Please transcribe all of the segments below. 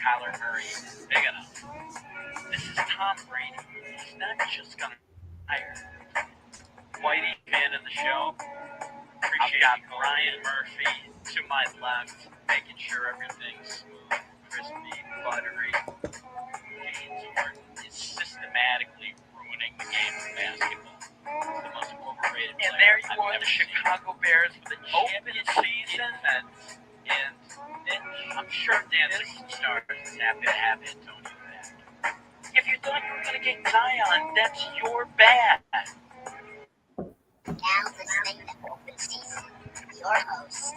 Kyler Murray is big enough. This is Tom Brady. He's not just going to hire. Whitey, fan of the show. Appreciate I've got Ryan Murphy to my left, making sure everything's smooth, crispy, buttery. James Harden is systematically ruining the game of basketball. He's the most overrated player. And there you are, the Chicago Bears with a open season. And I'm sure dancing stars is happy to have Antonio back. If you thought you were going to get Zion, that's your bad. Now listening to Open Season, your host,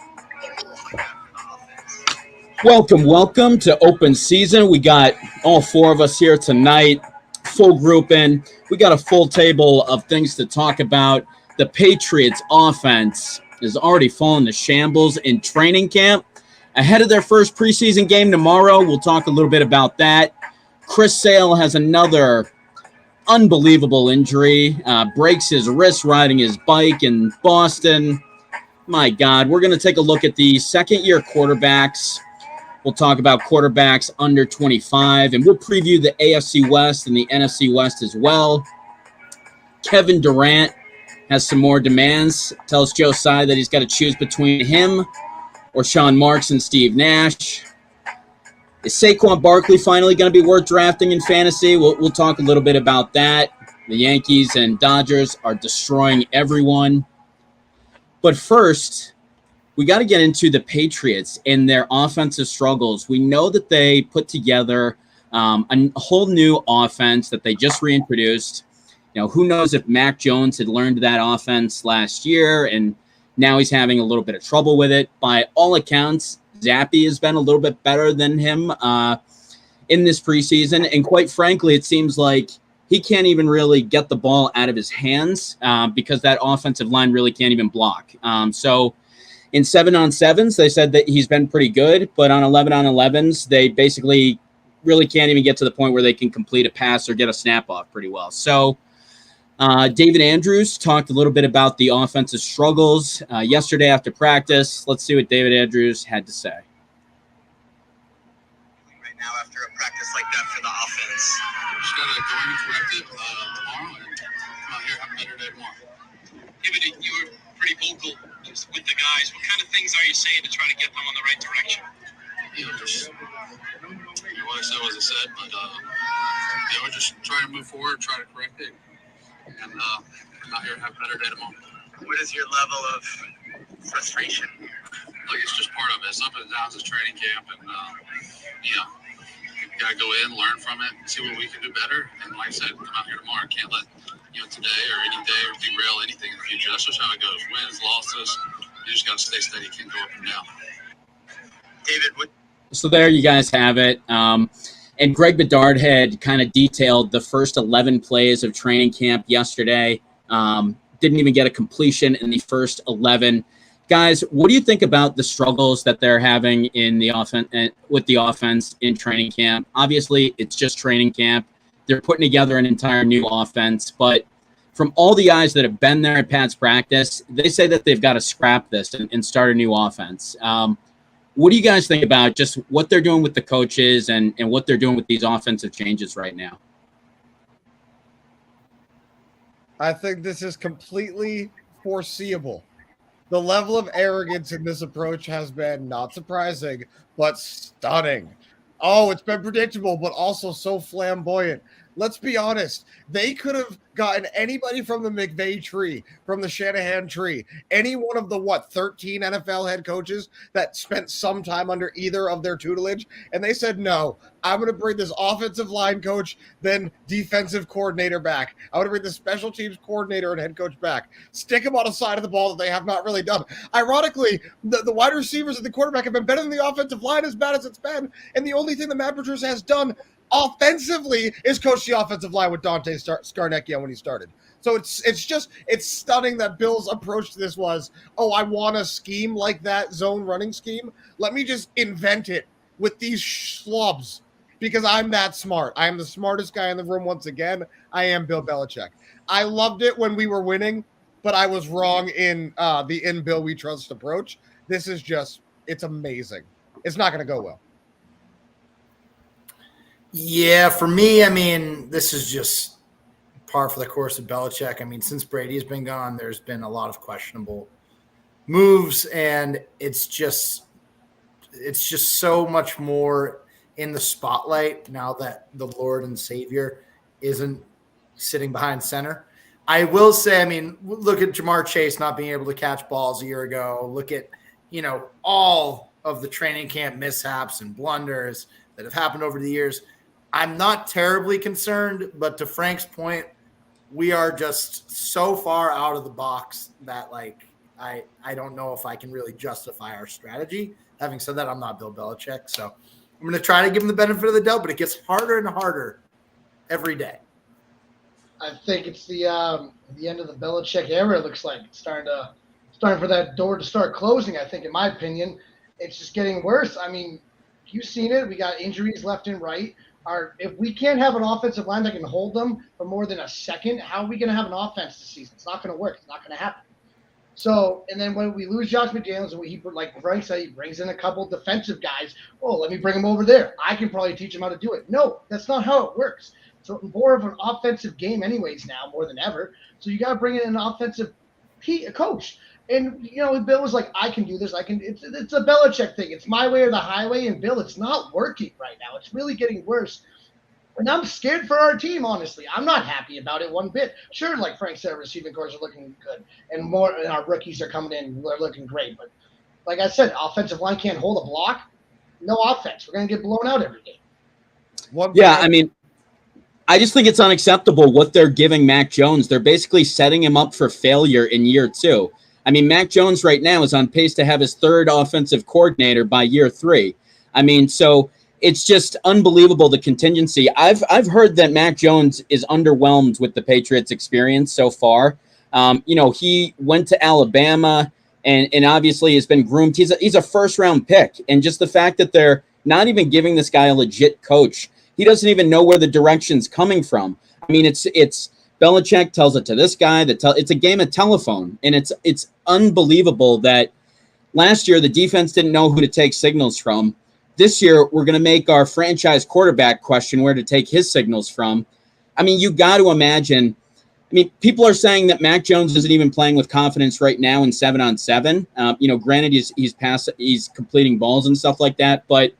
Welcome to Open Season. We got all four of us here tonight, full group in. We got a full table of things to talk about. The Patriots offense has already fallen to shambles in training camp. Ahead of their first preseason game tomorrow, we'll talk a little bit about that. Chris Sale has another unbelievable injury, breaks his wrist riding his bike in Boston. My God, we're going to take a look at the second-year quarterbacks. We'll talk about quarterbacks under 25, and we'll preview the AFC West and the NFC West as well. Kevin Durant has some more demands. Tells Joe Tsai that he's got to choose between him or Sean Marks and Steve Nash. Is Saquon Barkley finally going to be worth drafting in fantasy? We'll talk a little bit about that. The Yankees and Dodgers are destroying everyone. But first, we got to get into the Patriots and their offensive struggles. We know that they put together a whole new offense that they just reintroduced. You know, who knows if Mac Jones had learned that offense last year, and now he's having a little bit of trouble with it. By all accounts, Zappy has been a little bit better than him in this preseason. And quite frankly, it seems like he can't even really get the ball out of his hands because that offensive line really can't even block. So in 7-on-7s, they said that he's been pretty good, but on 11-on-11s, they basically really can't even get to the point where they can complete a pass or get a snap off pretty well. So David Andrews talked a little bit about the offensive struggles yesterday after practice. Let's see what David Andrews had to say. Right now, after a practice like that for the offense, just got to go in and correct it tomorrow and come out here have a better day tomorrow. David, you were pretty vocal with the guys. What kind of things are you saying to try to get them on the right direction? You know, just what I said was I said, but we're just trying to move forward, try to correct it. And come out here and have a better day tomorrow. What is your level of frustration? Look, it's just part of it. It's up and downs. It's training camp, and you got to go in, learn from it, see what we can do better. And like I said, come out here tomorrow. Can't let today or any day or derail anything in the future. That's just how it goes. Wins, losses. You just got to stay steady. Can't go up and down. David, what? So there you guys have it. And Greg Bedard had kind of detailed the first 11 plays of training camp yesterday. Didn't even get a completion in the first 11. Guys, what do you think about the struggles that they're having in the offense with the offense in training camp? Obviously, it's just training camp. They're putting together an entire new offense, but from all the guys that have been there at Pat's practice, they say that they've got to scrap this and start a new offense. What do you guys think about just what they're doing with the coaches and what they're doing with these offensive changes right now? I think this is completely foreseeable. The level of arrogance in this approach has been not surprising, but stunning. Oh, it's been predictable, but also so flamboyant. Let's be honest. They could have gotten anybody from the McVay tree, from the Shanahan tree, any one of the, 13 NFL head coaches that spent some time under either of their tutelage. And they said, no, I'm going to bring this offensive line coach, then defensive coordinator back. I'm going to bring the special teams coordinator and head coach back. Stick them on a side of the ball that they have not really done. Ironically, the wide receivers and the quarterback have been better than the offensive line, as bad as it's been. And the only thing that Matt Patricia has done offensively is coach the offensive line with Dante Scarnecchia when he started. So it's stunning that Bill's approach to this was, oh, I want a scheme like that zone running scheme. Let me just invent it with these schlubs because I'm that smart. I am the smartest guy in the room once again. I am Bill Belichick. I loved it when we were winning, but I was wrong in the in Bill we trust approach. This is just, it's amazing. It's not going to go well. Yeah, for me, I mean, this is just par for the course of Belichick. I mean, since Brady's been gone, there's been a lot of questionable moves, and it's just so much more in the spotlight now that the Lord and Savior isn't sitting behind center. I will say, I mean, look at Jamar Chase not being able to catch balls a year ago. Look at, all of the training camp mishaps and blunders that have happened over the years. I'm not terribly concerned, but to Frank's point, we are just so far out of the box that I don't know if I can really justify our strategy. Having said that, I'm not Bill Belichick, so I'm going to try to give him the benefit of the doubt, but it gets harder and harder every day. I think it's the end of the Belichick era. It looks like it's starting for that door to start closing. I think, in my opinion, it's just getting worse. I mean, you've seen it. We got injuries left and right. If we can't have an offensive line that can hold them for more than a second, how are we going to have an offense this season? It's not going to work. It's not going to happen. So, and then when we lose Josh McDaniels, and like Frank said, he brings in a couple defensive guys. Oh, let me bring him over there. I can probably teach him how to do it. No, that's not how it works. So more of an offensive game anyways now, more than ever. So you got to bring in an offensive coach. And, Bill was like, I can do this. It's a Belichick thing. It's my way or the highway. And Bill, it's not working right now. It's really getting worse. And I'm scared for our team, honestly. I'm not happy about it one bit. Sure, like Frank said, receiving cores are looking good. And our rookies are coming in. They're looking great. But like I said, offensive line can't hold a block. No offense. We're going to get blown out every game. Yeah, I mean, I just think it's unacceptable what they're giving Mac Jones. They're basically setting him up for failure in year 2. I mean, Mac Jones right now is on pace to have his 3rd offensive coordinator by year 3. I mean, so it's just unbelievable, the contingency. I've heard that Mac Jones is underwhelmed with the Patriots experience so far. He went to Alabama and obviously has been groomed. He's a first-round pick. And just the fact that they're not even giving this guy a legit coach, he doesn't even know where the direction's coming from. I mean, it's Belichick tells it to this guy. It's a game of telephone, and it's unbelievable that last year the defense didn't know who to take signals from. This year we're going to make our franchise quarterback question where to take his signals from. I mean, you got to imagine. I mean, people are saying that Mac Jones isn't even playing with confidence right now in 7-on-7. Granted, he's completing balls and stuff like that, but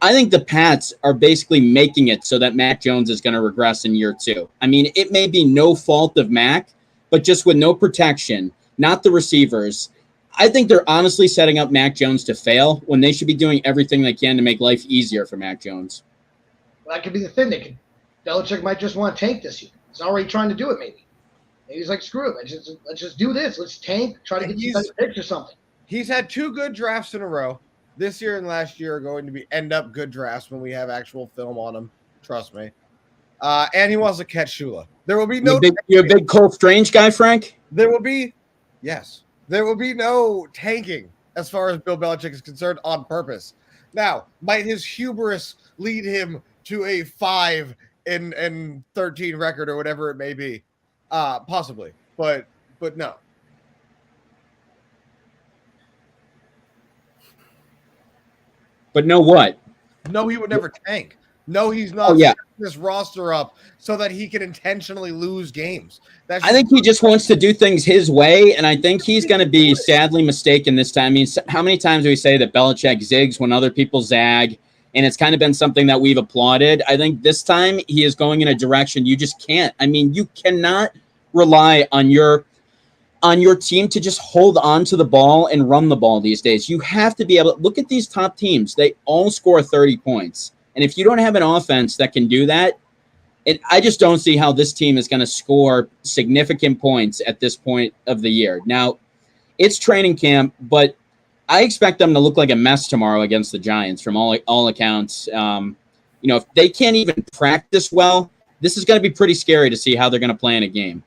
I think the Pats are basically making it so that Mac Jones is going to regress in year 2. I mean, it may be no fault of Mac, but just with no protection, not the receivers, I think they're honestly setting up Mac Jones to fail when they should be doing everything they can to make life easier for Mac Jones. Well, that could be the thing. Belichick might just want to tank this year. He's already trying to do it, maybe. Maybe he's like, screw it. Let's just do this. Let's tank, try to get some better picks or something. He's had 2 good drafts in a row. This year and last year are going to end up good drafts when we have actual film on them. Trust me. And he wants to catch Shula. There will be no. You're a big Cole Strange guy, Frank? There will be no tanking as far as Bill Belichick is concerned on purpose. Now, might his hubris lead him to a 5-13 record or whatever it may be? Possibly, but no. But no what? No, he would never tank. No, he's not setting this roster up so that he can intentionally lose games. I think he just wants to do things his way, and I think he's going to be sadly mistaken this time. I mean, how many times do we say that Belichick zigs when other people zag, and it's kind of been something that we've applauded. I think this time he is going in a direction you just can't. I mean, you cannot rely on your team to just hold on to the ball and run the ball these days. You have to be able to look at these top teams. They all score 30 points. And if you don't have an offense that can do that, I just don't see how this team is going to score significant points at this point of the year. Now, it's training camp, but I expect them to look like a mess tomorrow against the Giants from all accounts. If they can't even practice well, this is going to be pretty scary to see how they're going to play in a game.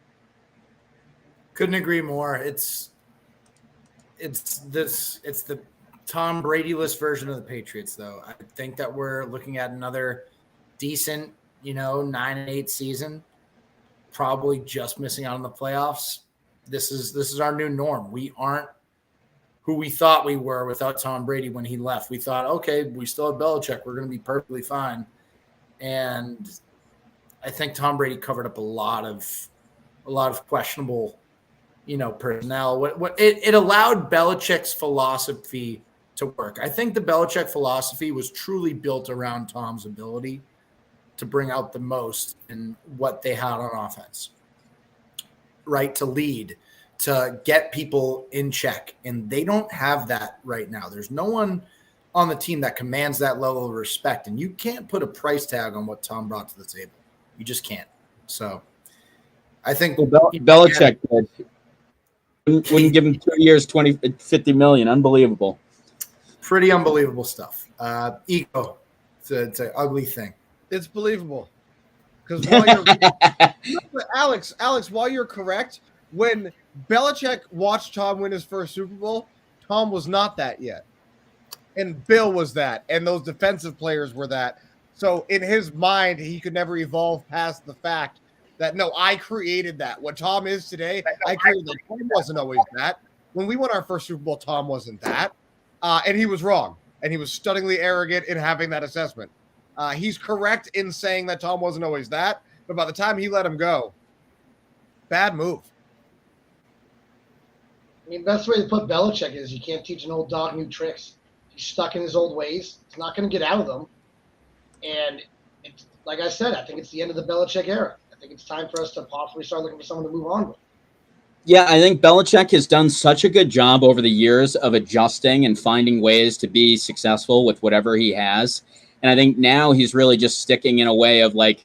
Couldn't agree more. It's the Tom Brady-less version of the Patriots, though. I think that we're looking at another decent, 9-8 season, probably just missing out on the playoffs. This is our new norm. We aren't who we thought we were without Tom Brady when he left. We thought, okay, we still have Belichick. We're going to be perfectly fine. And I think Tom Brady covered up a lot of questionable, personnel. What it allowed Belichick's philosophy to work. I think the Belichick philosophy was truly built around Tom's ability to bring out the most in what they had on offense, right? To lead, to get people in check. And they don't have that right now. There's no one on the team that commands that level of respect. And you can't put a price tag on what Tom brought to the table. You just can't. So I think Belichick wouldn't give him 2 years, 50 million. Unbelievable. Pretty unbelievable stuff. Ego. It's an ugly thing. It's believable. Because while you're Alex, while you're correct, when Belichick watched Tom win his first Super Bowl, Tom was not that yet. And Bill was that. And those defensive players were that. So in his mind, he could never evolve past the fact that, no, I created that. What Tom is today, I created that. Tom wasn't always that. When we won our first Super Bowl, Tom wasn't that. And he was wrong. And he was stunningly arrogant in having that assessment. He's correct in saying that Tom wasn't always that. But by the time he let him go, bad move. I mean, best way to put Belichick is you can't teach an old dog new tricks. He's stuck in his old ways. He's not going to get out of them. And it's, like I said, I think it's the end of the Belichick era. I think it's time for us to possibly start looking for someone to move on with. Yeah, I think Belichick has done such a good job over the years of adjusting and finding ways to be successful with whatever he has. And I think now he's really just sticking in a way of like,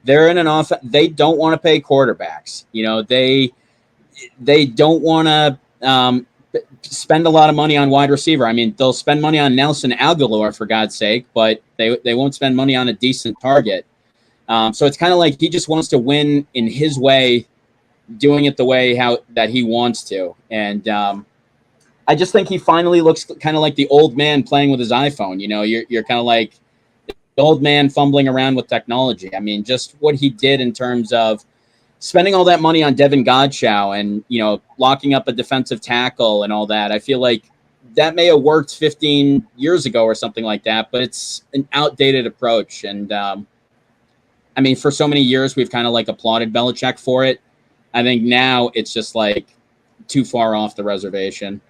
they're in an offense. They don't want to pay quarterbacks. They don't want to spend a lot of money on wide receiver. I mean, they'll spend money on Nelson Aguilar, for God's sake, but they won't spend money on a decent target. So it's kind of like he just wants to win in his way, doing it the way that he wants to. And I just think he finally looks kind of like the old man playing with his iPhone. You're kind of like the old man fumbling around with technology. I mean, just what he did in terms of spending all that money on Devin Godchow and, locking up a defensive tackle and all that. I feel like that may have worked 15 years ago or something like that, but it's an outdated approach. And I mean, for so many years, we've kind of like applauded Belichick for it. I think now it's just like too far off the reservation.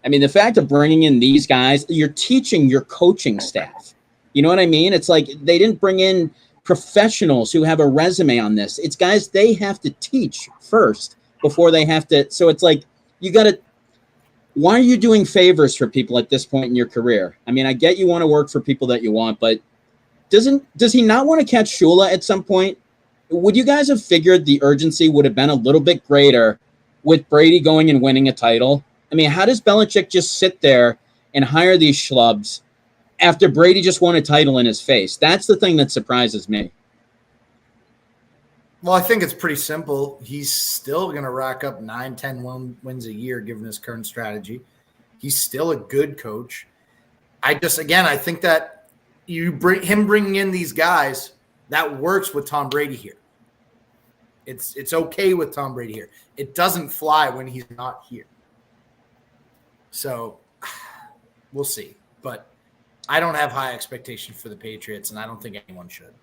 I mean, the fact of bringing in these guys, you're teaching your coaching staff. You know what I mean? It's like they didn't bring in professionals who have a resume on this. It's guys they have to teach first before they have to. So it's like, why are you doing favors for people at this point in your career? I mean, I get you want to work for people that you want, but does he not want to catch Shula at some point? Would you guys have figured the urgency would have been a little bit greater with Brady going and winning a title? I mean, how does Belichick just sit there and hire these schlubs after Brady just won a title in his face? That's the thing that surprises me. Well, I think it's pretty simple. He's still going to rack up 9-10 wins a year given his current strategy. He's still a good coach. I think that bringing in these guys, that works with Tom Brady here. It's okay with Tom Brady here. It doesn't fly when he's not here. So we'll see. But I don't have high expectations for the Patriots, and I don't think anyone should.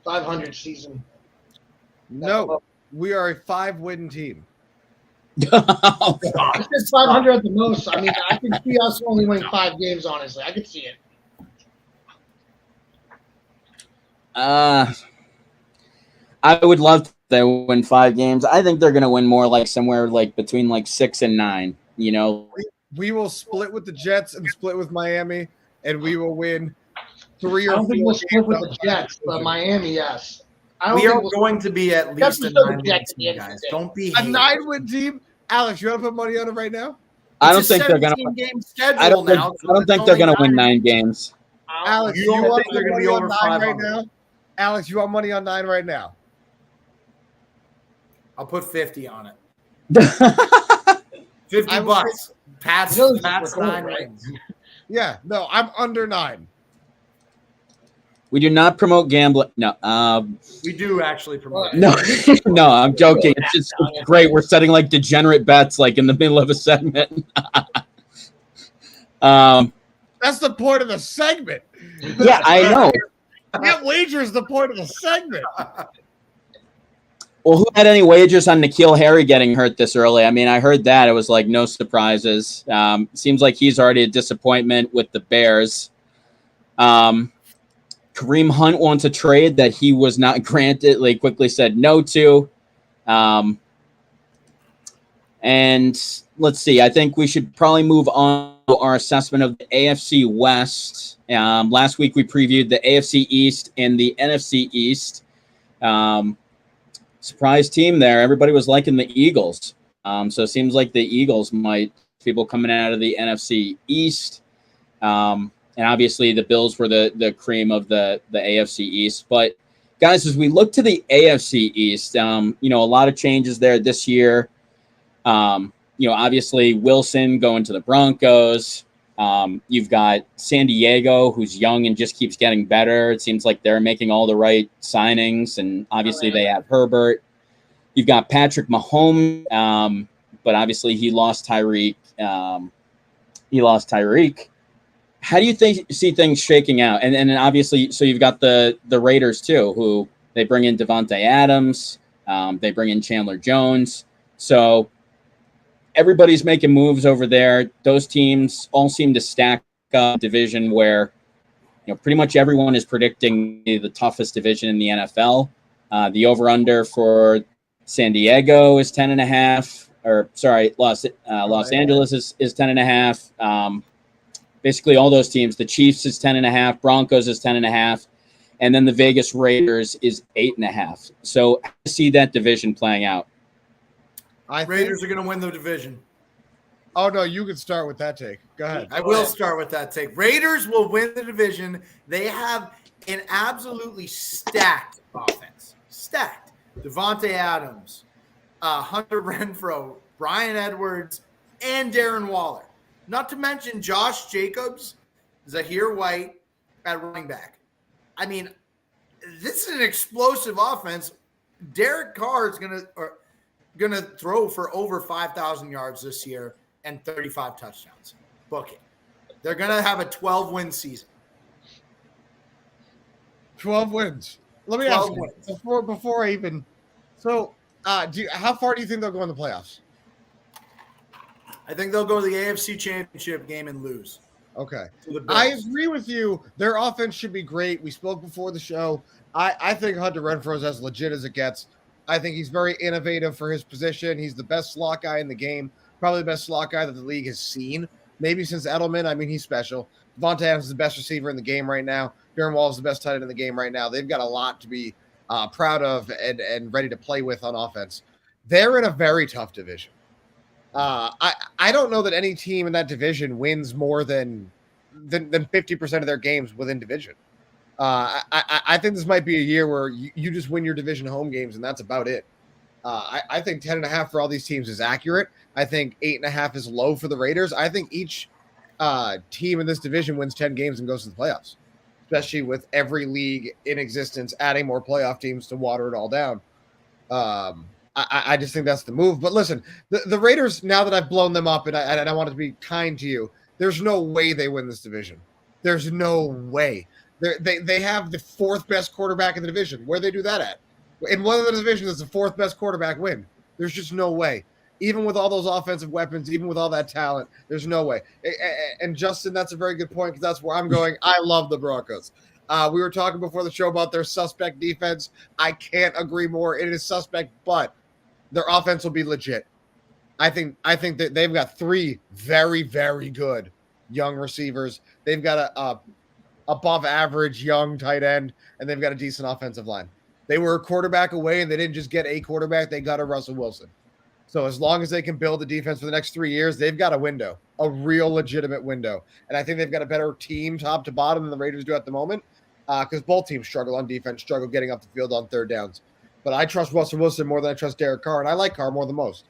500 season. No, we are a 5-win team. Oh, I said 500 at the most. I mean, I can see us only winning 5 games, honestly. I could see it. I would love to win 5 games. I think they're going to win more like somewhere like between like 6 and 9, We will split with the Jets and split with Miami, and we will win 3 I or don't 4 think we'll split with games. the Jets, but Miami, yes. We are going to be at least a 9-win team, guys. Don't be A haters. 9-win team? Alex, you want to put money on it right now? I don't think they're going to. Game schedule I don't think they're going to win 9 games. Alex, You you don't want think they're money gonna be on over 9 right 500? now? Alex, you want money on 9 right now? I'll put 50 on it. I $50. will Pat's Really 9 right? wins. Yeah, no, I'm under 9. We do not promote gambling. No, We do actually promote it. no, no. I'm joking. It's just great. We're setting like degenerate bets, like in the middle of a segment. That's the point of the segment. Yeah, I know. That wager is the point of the segment. Well, who had any wagers on N'Keal Harry getting hurt this early? I mean, I heard that. It was like no surprises. Seems like he's already a disappointment with the Bears. Kareem Hunt wants a trade that he was not granted. They quickly said no to. And let's see. I think we should probably move on to our assessment of the AFC West. Last week we previewed the AFC East and the NFC East. Surprise team there. Everybody was liking the Eagles. So it seems like the Eagles might, people coming out of the NFC East. And obviously the Bills were the cream of the AFC East. But guys, as we look to the AFC East, a lot of changes there this year. Obviously Wilson going to the Broncos. You've got San Diego, who's young and just keeps getting better. It seems like they're making all the right signings, and obviously they have Herbert. You've got Patrick Mahomes, but obviously he lost Tyreek. How do you see things shaking out? And then obviously, so you've got the Raiders too, who they bring in Devontae Adams, they bring in Chandler Jones. So everybody's making moves over there. Those teams all seem to stack up a division where, pretty much everyone is predicting the toughest division in the NFL. The over/under for San Diego is 10.5, or sorry, Los Angeles is 10.5. Basically all those teams. The Chiefs is 10.5, Broncos is 10.5, and then the Vegas Raiders is 8.5. So I see that division playing out. Raiders are going to win the division. Oh, no, you can start with that take. Go ahead. I will start with that take. Raiders will win the division. They have an absolutely stacked offense. Stacked. Devontae Adams, Hunter Renfrow, Bryan Edwards, and Darren Waller. Not to mention Josh Jacobs, Zahir White at running back. I mean, this is an explosive offense. Derek Carr is going to throw for over 5,000 yards this year and 35 touchdowns. Book it. They're going to have a 12-win season. 12 wins. Let me ask you, before I even – so how far do you think they'll go in the playoffs? I think they'll go to the AFC Championship game and lose. Okay. I agree with you. Their offense should be great. We spoke before the show. I think Hunter Renfrow is as legit as it gets. I think he's very innovative for his position. He's the best slot guy in the game, probably the best slot guy that the league has seen, maybe since Edelman. I mean, he's special. Devontae Adams is the best receiver in the game right now. Darren Waller is the best tight end in the game right now. They've got a lot to be proud of and ready to play with on offense. They're in a very tough division. I don't know that any team in that division wins more than 50% of their games within division. I think this might be a year where you just win your division home games, and that's about it. I think 10.5 for all these teams is accurate. I think 8.5 is low for the Raiders. I think each team in this division wins 10 games and goes to the playoffs, especially with every league in existence adding more playoff teams to water it all down. I just think that's the move. But listen, the Raiders, now that I've blown them up and I want to be kind to you, there's no way they win this division. There's no way. They have the fourth best quarterback in the division. Where they do that at? In one of the divisions, it's the fourth best quarterback win. There's just no way. Even with all those offensive weapons, even with all that talent, there's no way. And Justin, that's a very good point because that's where I'm going. I love the Broncos. We were talking before the show about their suspect defense. I can't agree more. It is suspect, but their offense will be legit. I think that they've got 3 very, very good young receivers. They've got a above average young tight end, and they've got a decent offensive line. They were a quarterback away, and they didn't just get a quarterback. They got a Russell Wilson. So as long as they can build the defense for the next 3 years, they've got a window, a real legitimate window. And I think they've got a better team top to bottom than the Raiders do at the moment because both teams struggle on defense, struggle getting up the field on third downs. But I trust Russell Wilson more than I trust Derek Carr, and I like Carr more than most.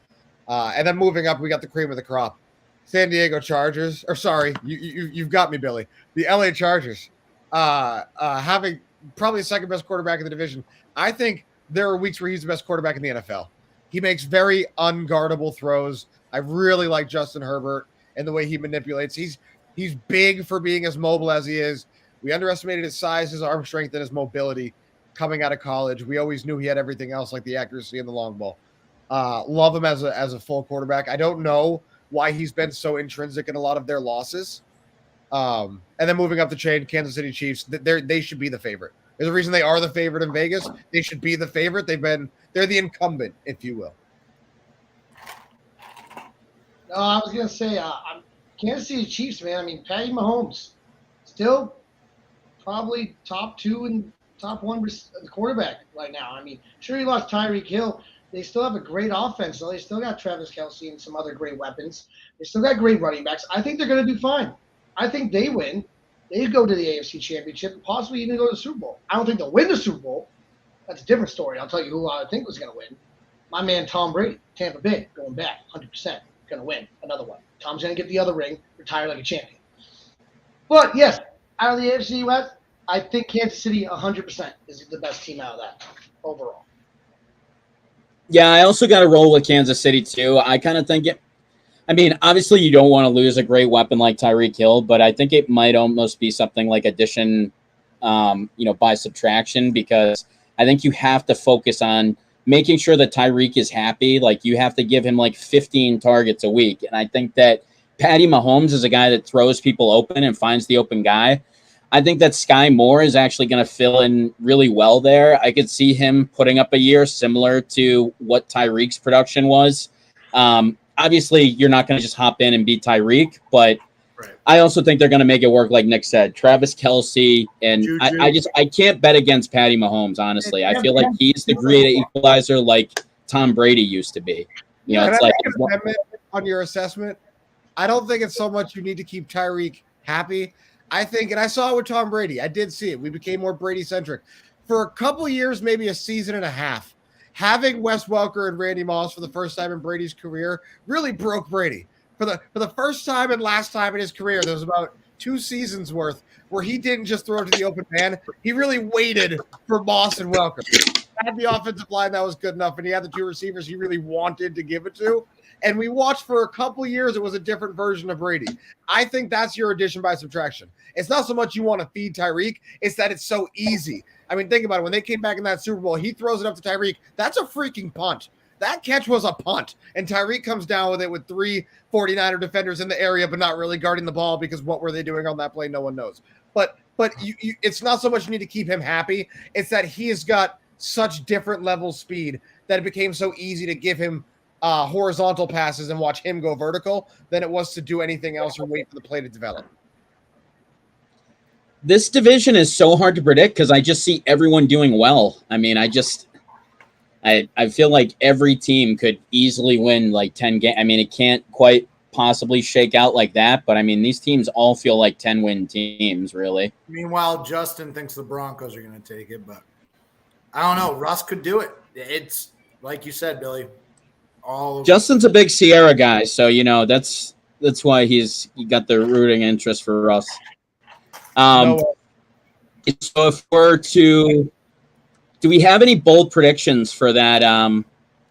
And then moving up, we got the cream of the crop. San Diego Chargers, or sorry, you've got me, Billy. The LA Chargers, having probably the second best quarterback in the division. I think there are weeks where he's the best quarterback in the NFL. He makes very unguardable throws. I really like Justin Herbert and the way he manipulates. He's big for being as mobile as he is. We underestimated his size, his arm strength, and his mobility coming out of college. We always knew he had everything else, like the accuracy and the long ball. Love him as a full quarterback. I don't know why he's been so intrinsic in a lot of their losses. And then moving up the chain, Kansas City Chiefs, they should be the favorite. There's a reason they are the favorite in Vegas. They should be the favorite. They're the incumbent, if you will. No, I was gonna say, Kansas City Chiefs, man. I mean, Patty Mahomes, still probably top 2 and top 1 quarterback right now. I mean, sure he lost Tyreek Hill. They still have a great offense, though. They still got Travis Kelce and some other great weapons. They still got great running backs. I think they're going to do fine. I think they win. They go to the AFC Championship and possibly even go to the Super Bowl. I don't think they'll win the Super Bowl. That's a different story. I'll tell you who I think was going to win. My man Tom Brady, Tampa Bay, going back 100%, going to win another one. Tom's going to get the other ring, retire like a champion. But, yes, out of the AFC West, I think Kansas City 100% is the best team out of that overall. Yeah, I also got to roll with Kansas City, too. I kind of think obviously you don't want to lose a great weapon like Tyreek Hill, but I think it might almost be something like addition, by subtraction, because I think you have to focus on making sure that Tyreek is happy. Like, you have to give him like 15 targets a week. And I think that Patty Mahomes is a guy that throws people open and finds the open guy. I think that Sky Moore is actually going to fill in really well there. I could see him putting up a year similar to what Tyreek's production was. Obviously, you're not going to just hop in and beat Tyreek, but right. I also think they're going to make it work, like Nick said. Travis Kelce, and I can't bet against Patty Mahomes, honestly. I feel like he's the great equalizer like Tom Brady used to be. It's like on your assessment, I don't think it's so much you need to keep Tyreek happy. I think, and I saw it with Tom Brady. I did see it. We became more Brady-centric. For a couple years, maybe a season and a half, having Wes Welker and Randy Moss for the first time in Brady's career really broke Brady. For the first time and last time in his career, there was about 2 seasons worth where he didn't just throw it to the open man. He really waited for Moss and Welker. He had the offensive line that was good enough, and he had the 2 receivers he really wanted to give it to. And we watched for a couple years, it was a different version of Brady. I think that's your addition by subtraction. It's not so much you want to feed Tyreek, it's that it's so easy. I mean, think about it. When they came back in that Super Bowl, he throws it up to Tyreek. That's a freaking punt. That catch was a punt. And Tyreek comes down with it with 3 49er defenders in the area, but not really guarding the ball, because what were they doing on that play? No one knows. But it's not so much you need to keep him happy. It's that he has got such different level speed that it became so easy to give him horizontal passes and watch him go vertical than it was to do anything else or wait for the play to develop. This division is so hard to predict because I just see everyone doing well. I mean, I feel like every team could easily win like 10 games. I mean, it can't quite possibly shake out like that, but I mean, these teams all feel like 10-win teams, really. Meanwhile, Justin thinks the Broncos are going to take it, but I don't know. Russ could do it. It's like you said, Billy. Justin's a big Sierra guy, so that's why he got the rooting interest for Russ. So if we're to, do we have any bold predictions for that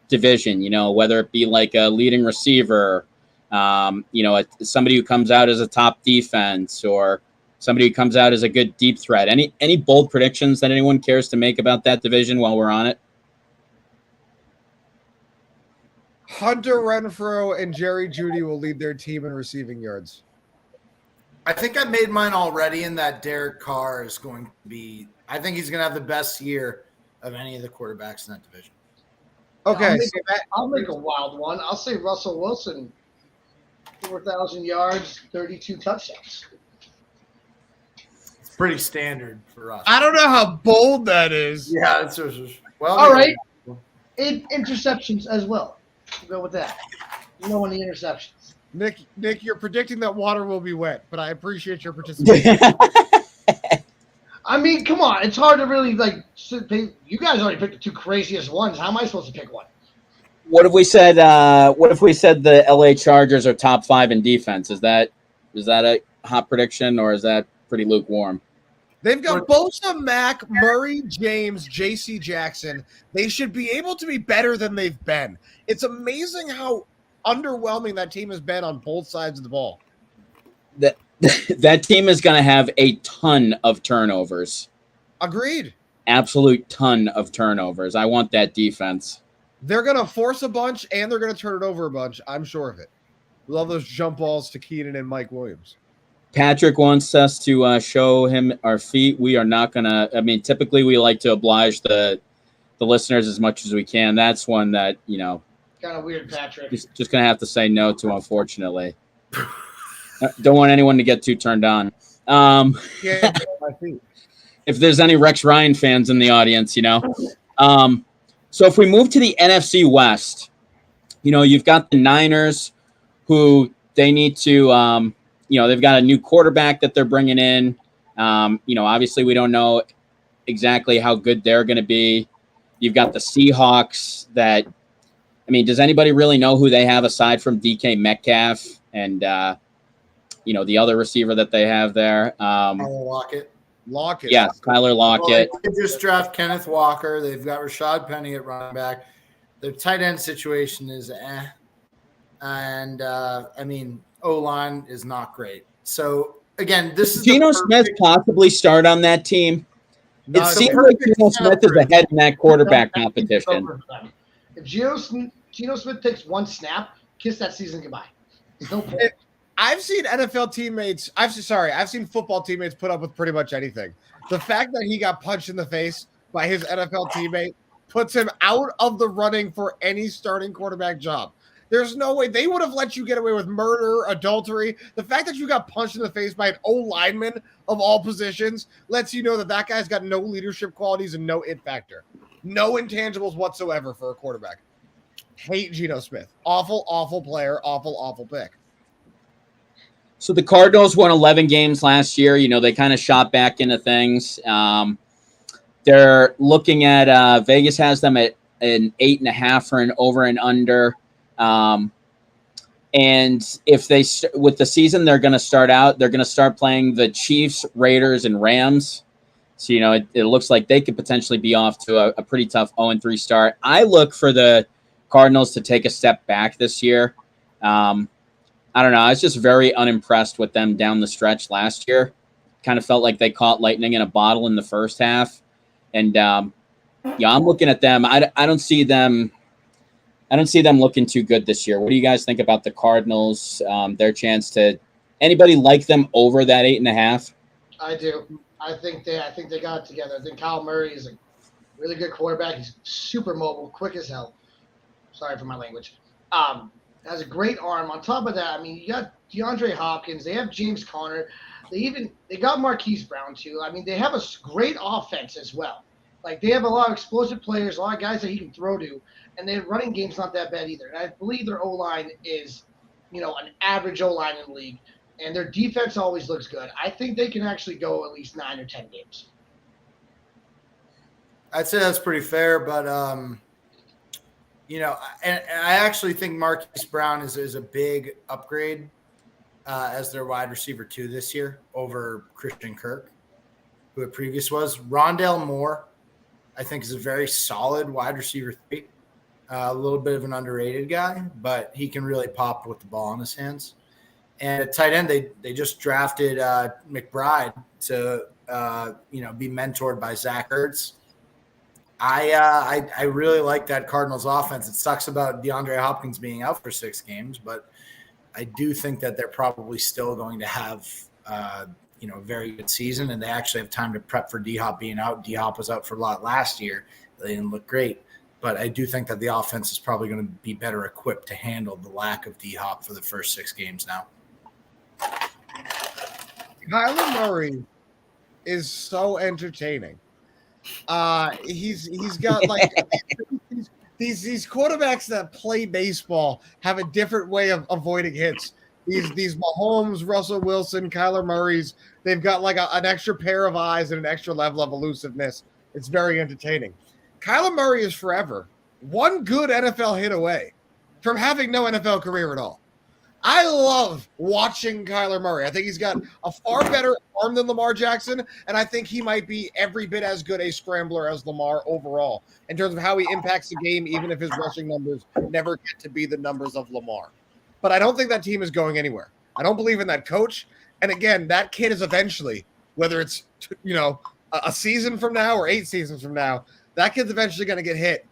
division? Whether it be like a leading receiver, somebody who comes out as a top defense, or somebody who comes out as a good deep threat. Any bold predictions that anyone cares to make about that division while we're on it? Hunter Renfrow and Jerry Jeudy will lead their team in receiving yards. I think I made mine already, in that Derek Carr is going to be – I think he's going to have the best year of any of the quarterbacks in that division. Okay. I'll make a wild one. I'll say Russell Wilson, 4,000 yards, 32 touchdowns. It's pretty standard for us. I don't know how bold that is. Yeah. Well, all right. Interceptions as well. We'll go with that. On the interceptions. Nick, you're predicting that water will be wet, but I appreciate your participation. I mean, come on. It's hard to really, you guys already picked the 2 craziest ones. How am I supposed to pick one? What if we said the LA Chargers are top 5 in defense? Is that a hot prediction, or is that pretty lukewarm? They've got Bosa, Mack, Murray, James, J.C. Jackson. They should be able to be better than they've been. It's amazing how underwhelming that team has been on both sides of the ball. That team is going to have a ton of turnovers. Agreed. Absolute ton of turnovers. I want that defense. They're going to force a bunch, and they're going to turn it over a bunch. I'm sure of it. Love those jump balls to Keenan and Mike Williams. Patrick wants us to show him our feet. We are not going to – I mean, typically we like to oblige the listeners as much as we can. That's one that, Kind of weird, Patrick. just going to have to say no to, unfortunately. Don't want anyone to get too turned on. Yeah, my feet. If there's any Rex Ryan fans in the audience, So if we move to the NFC West, you've got the Niners who they need to, they've got a new quarterback that they're bringing in. Obviously we don't know exactly how good they're going to be. You've got the Seahawks that, does anybody really know who they have aside from DK Metcalf and, the other receiver that they have there? Lockett. Yes, Tyler Lockett. Well, they just draft Kenneth Walker. They've got Rashad Penny at running back. Their tight end situation is And, O-line is not great. So, again, this is Geno Smith possibly start on that team. It seems like Geno Smith is ahead in that quarterback competition. If Geno Smith takes one snap, kiss that season goodbye. There's no point. I've seen NFL teammates. I've seen football teammates put up with pretty much anything. The fact that he got punched in the face by his NFL teammate puts him out of the running for any starting quarterback job. There's no way they would have let you get away with murder, adultery. The fact that you got punched in the face by an O-lineman of all positions lets you know that guy's got no leadership qualities and no it factor. No intangibles whatsoever for a quarterback. Hate Geno Smith. Awful, awful player. Awful, awful pick. So the Cardinals won 11 games last year. They kind of shot back into things. They're looking at Vegas has them at an 8.5 for an over and under. And if they with the season, they're going to start playing the Chiefs, Raiders, and Rams. So, it looks like they could potentially be off to a pretty tough 0-3 start. I look for the Cardinals to take a step back this year. I don't know. I was just very unimpressed with them down the stretch last year. Kind of felt like they caught lightning in a bottle in the first half. And, I'm looking at them. I don't see them looking too good this year. What do you guys think about the Cardinals? Their chance to anybody like them over that 8.5? I do. I think they got it together. I think Kyle Murray is a really good quarterback. He's super mobile, quick as hell. Sorry for my language. Has a great arm. On top of that, you got DeAndre Hopkins. They have James Conner. They got Marquise Brown too. They have a great offense as well. Like they have a lot of explosive players, a lot of guys that he can throw to, and their running game's not that bad either. And I believe their O-line is, an average O-line in the league, and their defense always looks good. I think they can actually go at least 9 or 10 games. I'd say that's pretty fair, but and I actually think Marquise Brown is a big upgrade as their wide receiver 2 this year over Christian Kirk, who it previous was. Rondale Moore, I think, is a very solid wide receiver 3. A little bit of an underrated guy, but he can really pop with the ball in his hands. And at tight end, they just drafted McBride to be mentored by Zach Ertz. I really like that Cardinals offense. It sucks about DeAndre Hopkins being out for 6 games, but I do think that they're probably still going to have a very good season, and they actually have time to prep for D-Hop being out. D-Hop was out for a lot last year. They didn't look great, but I do think that the offense is probably going to be better equipped to handle the lack of D-Hop for the first 6 games now. Kyler Murray is so entertaining. He's got like these quarterbacks that play baseball have a different way of avoiding hits. These Mahomes, Russell Wilson, Kyler Murray's, they've got like an extra pair of eyes and an extra level of elusiveness. It's very entertaining. Kyler Murray is forever one good NFL hit away from having no NFL career at all. I love watching Kyler Murray. I think he's got a far better arm than Lamar Jackson, and I think he might be every bit as good a scrambler as Lamar overall in terms of how he impacts the game, even if his rushing numbers never get to be the numbers of Lamar. But I don't think that team is going anywhere. I don't believe in that coach. And again, that kid is eventually, whether it's, a season from now or 8 seasons from now, that kid's eventually going to get hit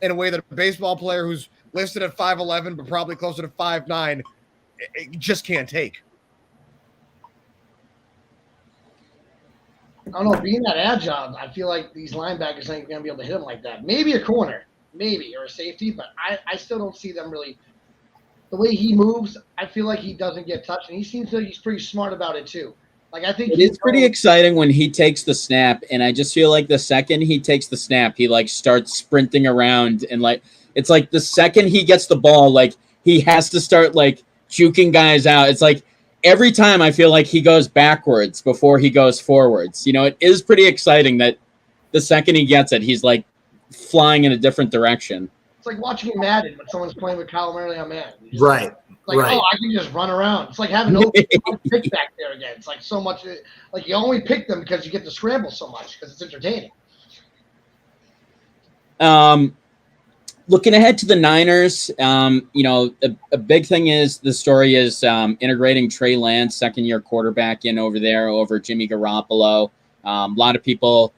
in a way that a baseball player who's listed at 5'11", but probably closer to 5'9", just can't take. I don't know, being that agile, I feel like these linebackers ain't going to be able to hit him like that. Maybe a corner, maybe, or a safety, but I still don't see them really. The way he moves, I feel like he doesn't get touched, and he seems like he's pretty smart about it too. Like, I think it's pretty exciting when he takes the snap, and I just feel like the second he takes the snap, he like starts sprinting around, and like it's like the second he gets the ball, like he has to start like juking guys out. It's like every time I feel like he goes backwards before he goes forwards. It is pretty exciting that the second he gets it, he's like flying in a different direction. It's like watching Madden when someone's playing with Kyle Murray on Madden. Right. Like, oh, I can just run around. It's like having no pick back there again. It's like so much. Like you only pick them because you get to scramble so much because it's entertaining. Looking ahead to the Niners, a big thing is the story is integrating Trey Lance, second-year quarterback, in over there over Jimmy Garoppolo. A lot of people,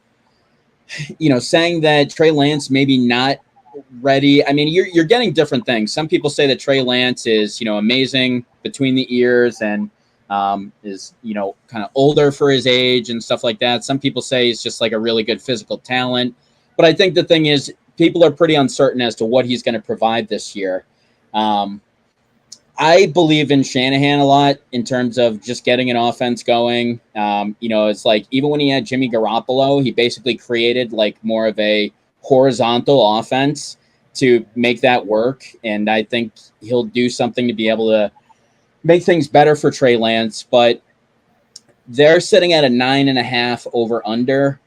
saying that Trey Lance maybe not ready. I mean, you're getting different things. Some people say that Trey Lance is, amazing between the ears and is, kind of older for his age and stuff like that. Some people say he's just like a really good physical talent. But I think the thing is, people are pretty uncertain as to what he's going to provide this year. I believe in Shanahan a lot in terms of just getting an offense going. It's like even when he had Jimmy Garoppolo, he basically created like more of a horizontal offense to make that work. And I think he'll do something to be able to make things better for Trey Lance. But they're sitting at a 9.5 over under.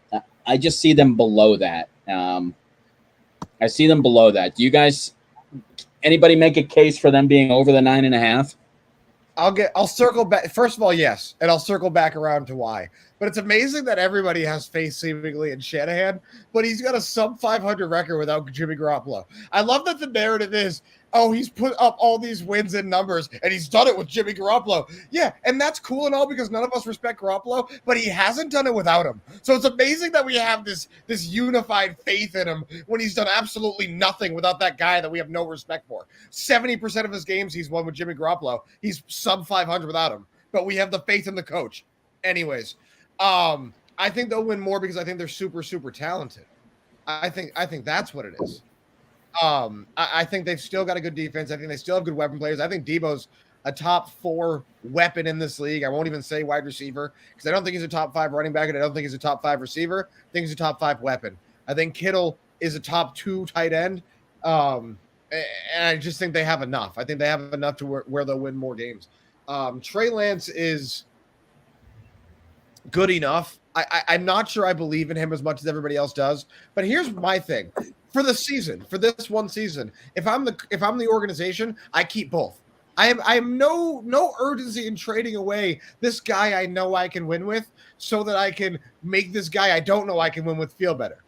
I just see them below that. I see them below that. Do you guys, anybody make a case for them being over the 9.5? I'll circle back. First of all, yes. And I'll circle back around to why. But it's amazing that everybody has faith seemingly in Shanahan, but he's got a sub 500 record without Jimmy Garoppolo. I love that the narrative is, oh, he's put up all these wins and numbers and he's done it with Jimmy Garoppolo. Yeah. And that's cool and all because none of us respect Garoppolo, but he hasn't done it without him. So it's amazing that we have this unified faith in him when he's done absolutely nothing without that guy that we have no respect for. 70% of his games he's won with Jimmy Garoppolo. He's sub 500 without him, but we have the faith in the coach. Anyways, I think they'll win more because I think they're super, super talented. I think that's what it is. I think they've still got a good defense. I think they still have good weapon players. I think Debo's a top 4 weapon in this league. I won't even say wide receiver because I don't think he's a top 5 running back and I don't think he's a top 5 receiver. I think he's a top 5 weapon. I think Kittle is a top 2 tight end. And I just think they have enough. I think they have enough to where they'll win more games. Trey Lance is good enough. I'm not sure I believe in him as much as everybody else does. But here's my thing. For the season, for this one season, if I'm the organization, I keep both. I have no urgency in trading away this guy I know I can win with so that I can make this guy I don't know I can win with feel better.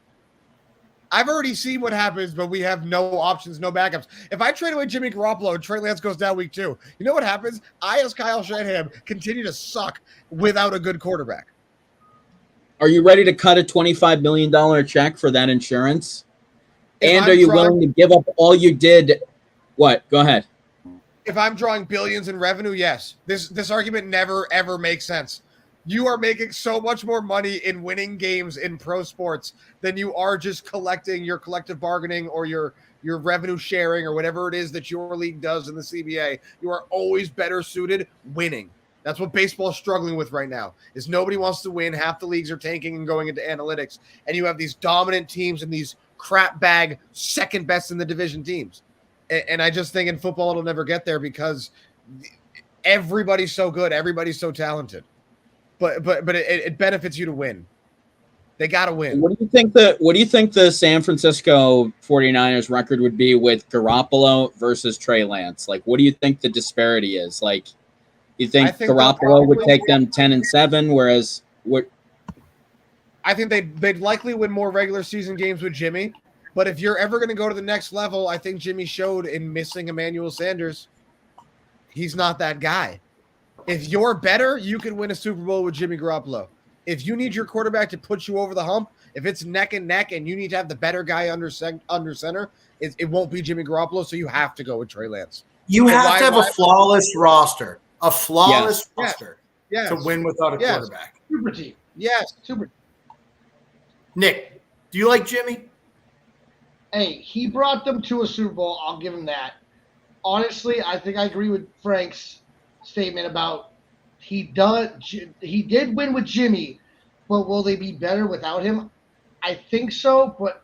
I've already seen what happens, but we have no options, no backups. If I trade away Jimmy Garoppolo and Trey Lance goes down week 2, you know what happens? I, as Kyle Shanahan, continue to suck without a good quarterback. Are you ready to cut a $25 million check for that insurance? And are you willing to give up all you did? What? Go ahead. If I'm drawing billions in revenue, yes. This argument never, ever makes sense. You are making so much more money in winning games in pro sports than you are just collecting your collective bargaining or your revenue sharing or whatever it is that your league does in the CBA. You are always better suited winning. That's what baseball is struggling with right now, is nobody wants to win. Half the leagues are tanking and going into analytics. And you have these dominant teams and these crap bag second best in the division teams. And I just think in football it'll never get there because everybody's so good. Everybody's so talented. But it benefits you to win. They got to win. What do you think the San Francisco 49ers record would be with Garoppolo versus Trey Lance? Like, what do you think the disparity is? Like, you think Garoppolo would take them 10-7, whereas what? I think they'd likely win more regular season games with Jimmy. But if you're ever going to go to the next level, I think Jimmy showed in missing Emmanuel Sanders. He's not that guy. If you're better, you can win a Super Bowl with Jimmy Garoppolo. If you need your quarterback to put you over the hump, if it's neck and neck and you need to have the better guy under center, it won't be Jimmy Garoppolo, so you have to go with Trey Lance. You have to have a flawless roster. A flawless roster to win without a quarterback. Super team. Yes. Super. Nick, do you like Jimmy? Hey, he brought them to a Super Bowl. I'll give him that. Honestly, I think I agree with Frank's statement about he did win with Jimmy, but will they be better without him? I think so, but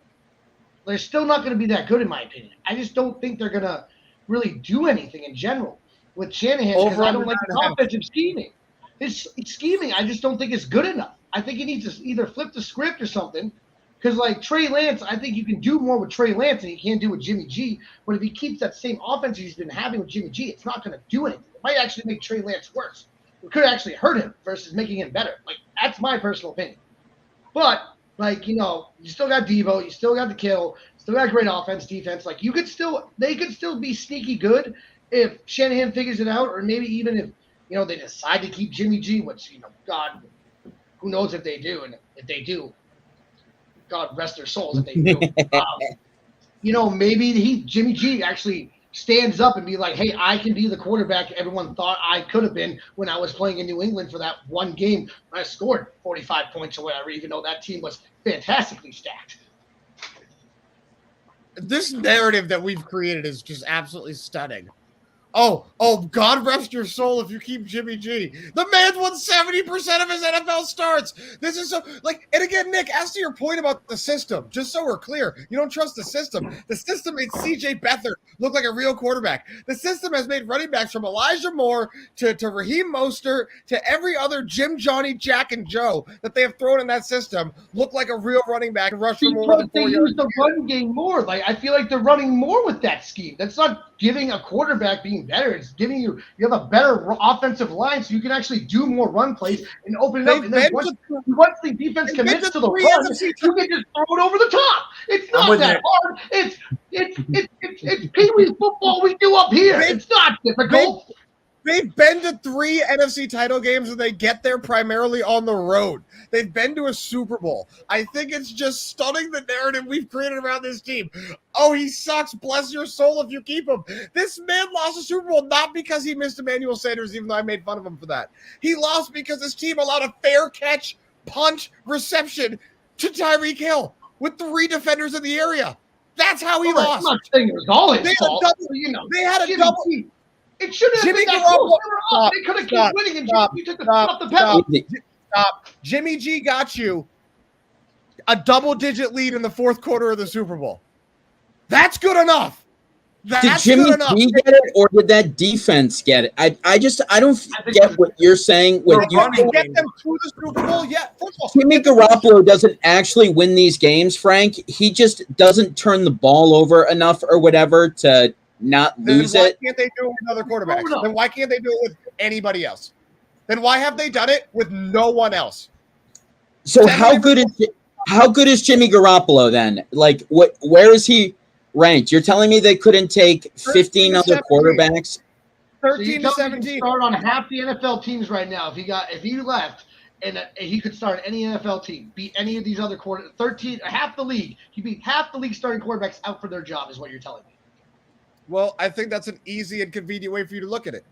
they're still not going to be that good in my opinion. I just don't think they're going to really do anything in general with Shanahan because I don't like his offensive scheming. His scheming, I just don't think is good enough. I think he needs to either flip the script or something. Because, like, Trey Lance, I think you can do more with Trey Lance than you can do with Jimmy G. But if he keeps that same offense he's been having with Jimmy G, it's not going to do anything. It might actually make Trey Lance worse. It could actually hurt him versus making him better. Like, that's my personal opinion. But, like, you know, you still got Deebo. You still got the Kittle. Still got great offense, defense. Like, they could still be sneaky good if Shanahan figures it out, or maybe even if, you know, they decide to keep Jimmy G, which, you know, God, who knows if they do. And if they do, God rest their souls if they do. You know, maybe Jimmy G actually stands up and be like, hey, I can be the quarterback everyone thought I could have been when I was playing in New England for that one game. I scored 45 points or whatever, even though that team was fantastically stacked. This narrative that we've created is just absolutely stunning. Oh, God rest your soul if you keep Jimmy G. The man's won 70% of his NFL starts. This is so, like, and again, Nick, as to your point about the system, just so we're clear, you don't trust the system. The system made C.J. Beathard look like a real quarterback. The system has made running backs from Elijah Moore to Raheem Mostert to every other Jim, Johnny, Jack, and Joe that they have thrown in that system look like a real running back and rush for more than 4 yards. They use the run game more. Like, I feel like they're running more with that scheme. That's not giving a quarterback being better. It's giving you have a better offensive line so you can actually do more run plays and open it up. And then once the defense commits to the run, you can just throw it over the top. It's not that hard. It's Pee-wee football we do up here. It's not difficult. They've been to 3 NFC title games and they get there primarily on the road. They've been to a Super Bowl. I think it's just stunning the narrative we've created around this team. Oh, he sucks. Bless your soul if you keep him. This man lost a Super Bowl not because he missed Emmanuel Sanders, even though I made fun of him for that. He lost because his team allowed a fair catch, punch, reception to Tyreek Hill with 3 defenders in the area. That's how he lost. I'm not saying it was all his fault. They had a double. It shouldn't have been that close. They could have kept winning and Jimmy took the pedal. Stop. Jimmy G got you a double-digit lead in the 4th quarter of the Super Bowl. That's good enough. Did Jimmy G get it, or did that defense get it? I don't get what you're saying. When you get them to the Super Bowl, yeah. First of all, Jimmy Garoppolo doesn't actually win these games, Frank. He just doesn't turn the ball over enough or whatever to not lose then it. Why can't they do it with other quarterbacks? Then why can't they do it with anybody else? Then why have they done it with no one else? So how good is Jimmy Garoppolo then? Like, where is he ranked? You're telling me they couldn't take 15 other quarterbacks? 13 to 17. Start on half the NFL teams right now. If he left and he could start any NFL team, beat any of these other half the league. He beat half the league starting quarterbacks out for their job, is what you're telling me. Well, I think that's an easy and convenient way for you to look at it,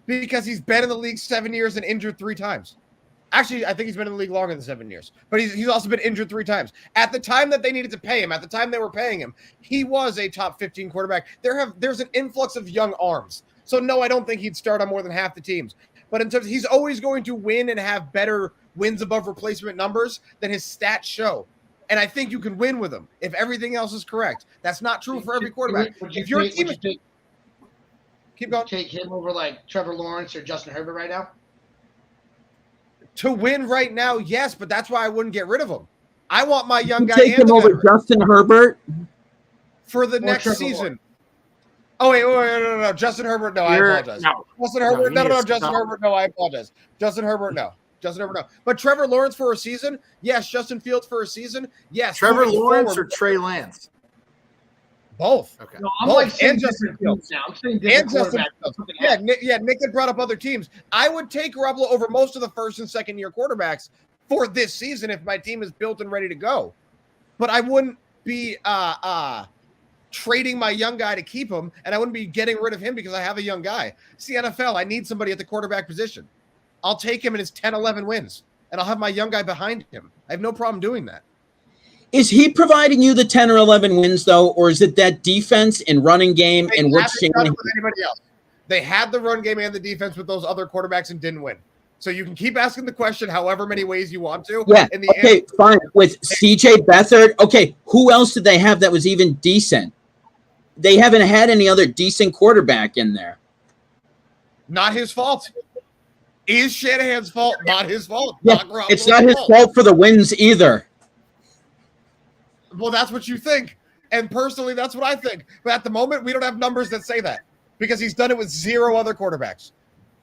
because he's been in the league 7 years and injured 3 times. Actually, I think he's been in the league longer than 7 years, but he's also been injured 3 times. At the time that they needed to pay him, at the time they were paying him, he was a top 15 quarterback. There's an influx of young arms. So no, I don't think he'd start on more than half the teams. But in terms, he's always going to win and have better wins above replacement numbers than his stats show. And I think you can win with him if everything else is correct. That's not true for every quarterback. If your team keep going, take him over like Trevor Lawrence or Justin Herbert right now. To win right now, yes, but that's why I wouldn't get rid of him. I want my young guy. Take him over Justin Herbert for the next season. Oh wait, no, Justin Herbert, no, I apologize. No. Justin Herbert, no, Justin Herbert, no, I apologize. Justin Herbert, no. But Trevor Lawrence for a season? Yes. Justin Fields for a season? Yes. Trevor Lawrence or Trey Lance? Both. Okay. No, I'm Both. like saying And Justin different teams Fields. now. I'm saying And different Justin quarterbacks. Fields. Something Yeah, else. Nick had brought up other teams. I would take Garoppolo over most of the first and second year quarterbacks for this season if my team is built and ready to go. But I wouldn't be trading my young guy to keep him, and I wouldn't be getting rid of him because I have a young guy. It's the NFL. I need somebody at the quarterback position. I'll take him in his 10, 11 wins, and I'll have my young guy behind him. I have no problem doing that. Is he providing you the 10 or 11 wins, though, or is it that defense and running game They and what haven't done it with anybody else. They had the run game and the defense with those other quarterbacks and didn't win. So you can keep asking the question however many ways you want to. Yeah, And the okay, answer, fine. With C.J. Beathard, okay, who else did they have that was even decent? They haven't had any other decent quarterback in there. not his fault. Is Shanahan's fault? Not his fault. Yeah, Not it's not his fault for the wins either. Well, that's what you think. And personally, that's what I think. But at the moment, we don't have numbers that say that because he's done it with 0 other quarterbacks.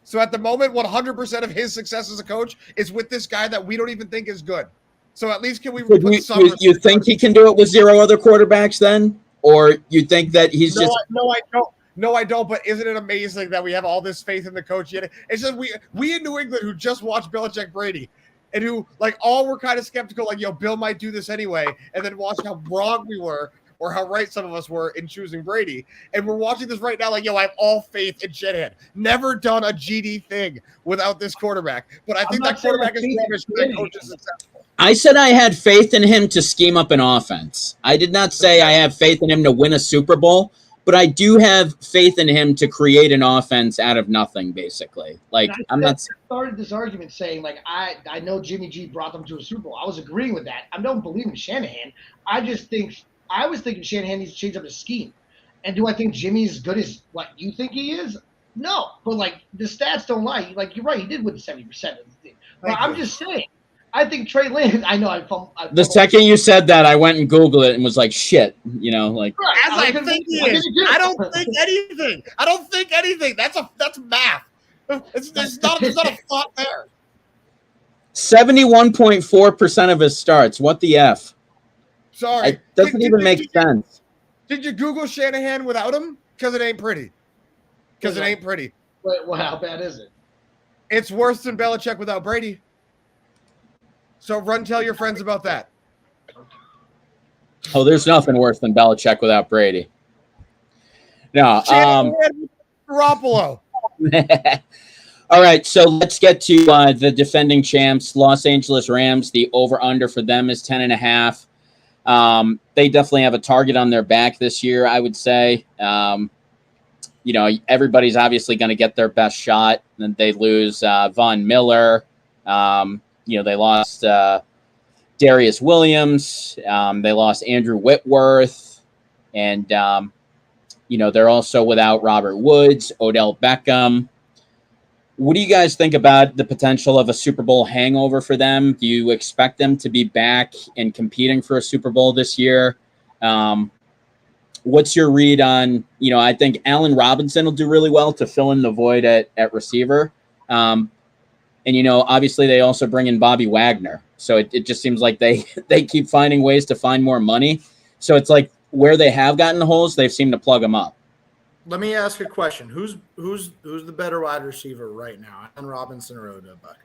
So at the moment, 100% of his success as a coach is with this guy that we don't even think is good. So at least can we But put some you think he can do it with 0 other quarterbacks then? Or you think that he's just No, I don't. No, I don't. But isn't it amazing that we have all this faith in the coach? Yet it's just we in New England who just watched Belichick Brady, and who like all were kind of skeptical, like Bill might do this anyway, and then watch how wrong we were or how right some of us were in choosing Brady. And we're watching this right now, like I have all faith in Shanahan. Never done a GD thing without this quarterback, but I think that quarterback is rubbish. That coach is successful. I said I had faith in him to scheme up an offense. I did not say I have faith in him to win a Super Bowl, but I do have faith in him to create an offense out of nothing, basically. Like, I'm not started this argument saying, like, I know Jimmy G brought them to a Super Bowl. I was agreeing with that. I don't believe in Shanahan. I was thinking Shanahan needs to change up his scheme. And do I think Jimmy's as good as what you think he is? No. But, like, the stats don't lie. Like, you're right. He did win 70% of the thing. But I'm just saying. I think Trey Lance. I know. The second you said that, I went and Googled it and was like, "Shit," right. As I think he is. I don't think anything. I don't think anything. That's math. There's not a thought there. 71.4% of his starts. What the f? Sorry, it doesn't even make sense. Did you Google Shanahan without him? Because it ain't pretty. Because it ain't pretty. Wait, well, how bad is it? It's worse than Belichick without Brady. So tell your friends about that. Oh, there's nothing worse than Belichick without Brady. No. Garoppolo. All right, so let's get to the defending champs, Los Angeles Rams. The over-under for them is 10.5. They definitely have a target on their back this year, I would say. Everybody's obviously going to get their best shot. Then they lose Von Miller. They lost Darius Williams. They lost Andrew Whitworth. And, they're also without Robert Woods, Odell Beckham. What do you guys think about the potential of a Super Bowl hangover for them? Do you expect them to be back and competing for a Super Bowl this year? What's your read on, I think Allen Robinson will do really well to fill in the void at receiver. And, obviously they also bring in Bobby Wagner. So it just seems like they keep finding ways to find more money. So it's like where they have gotten the holes, they've seemed to plug them up. Let me ask a question. Who's the better wide receiver right now? Allen Robinson or Odell Beckham?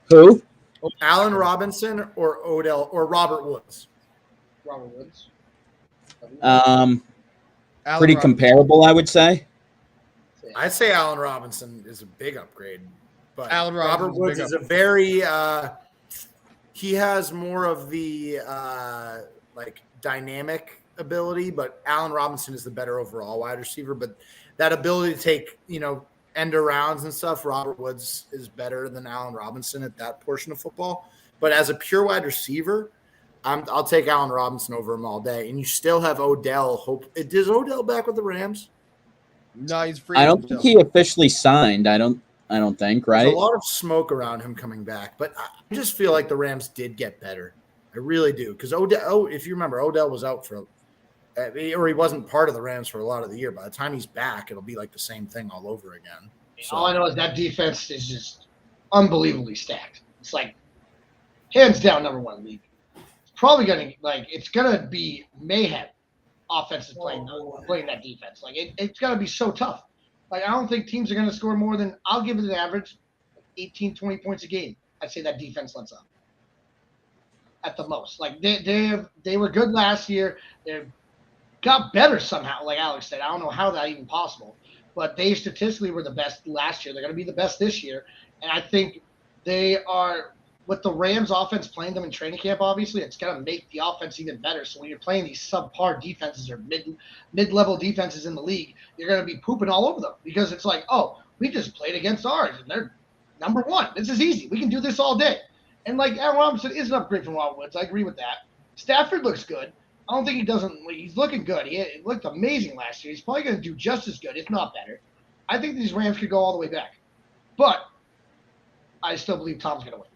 Who? Allen Robinson or Odell or Robert Woods? Robert Woods. Pretty comparable, I would say. I'd say Allen Robinson is a big upgrade. But Allen Robert Woods is a very he has more of the dynamic ability, but Allen Robinson is the better overall wide receiver. But that ability to take, end arounds and stuff, Robert Woods is better than Allen Robinson at that portion of football. But as a pure wide receiver, I'll take Allen Robinson over him all day. And you still have Odell. Is Odell back with the Rams? No, he's free. I don't think he officially signed. I don't think, right? There's a lot of smoke around him coming back, but I just feel like the Rams did get better. I really do. Because Odell, if you remember, Odell was out or he wasn't part of the Rams for a lot of the year. By the time he's back, it'll be like the same thing all over again. So, all I know is that defense is just unbelievably stacked. It's like hands down number one league. It's probably it's gonna be mayhem offenses playing that defense. Like it's got to be so tough. Like I don't think teams are going to score more than, I'll give it an average 18, 20 points a game. I'd say that defense lets up at the most. Like they were good last year. They got better somehow. Like Alex said, I don't know how that even possible, but they statistically were the best last year. They're going to be the best this year, and I think they are. With the Rams offense playing them in training camp, obviously, it's going to make the offense even better. So when you're playing these subpar defenses or mid-level defenses in the league, you're going to be pooping all over them because it's like, oh, we just played against ours, and they're number one. This is easy. We can do this all day. And, like, Aaron Robinson is an upgrade from Robert Woods. I agree with that. Stafford looks good. I don't think he doesn't – he's looking good. He looked amazing last year. He's probably going to do just as good, if not better. I think these Rams could go all the way back. But I still believe Tom's going to win.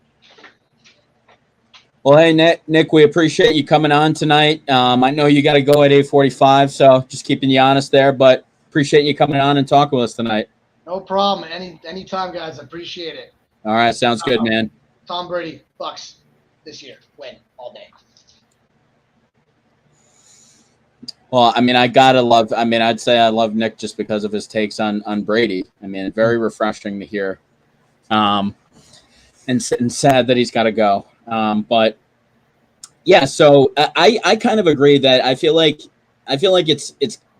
Well, hey, Nick, we appreciate you coming on tonight. I know you got to go at 8:45, so just keeping you honest there, but appreciate you coming on and talking with us tonight. No problem. Anytime, guys. I appreciate it. All right, sounds good, man. Tom Brady, Bucks this year. Win all day. Well, I mean, I'd say I love Nick just because of his takes on Brady. I mean, very refreshing to hear. And sad that he's got to go. But yeah, so I kind of agree that I feel like it's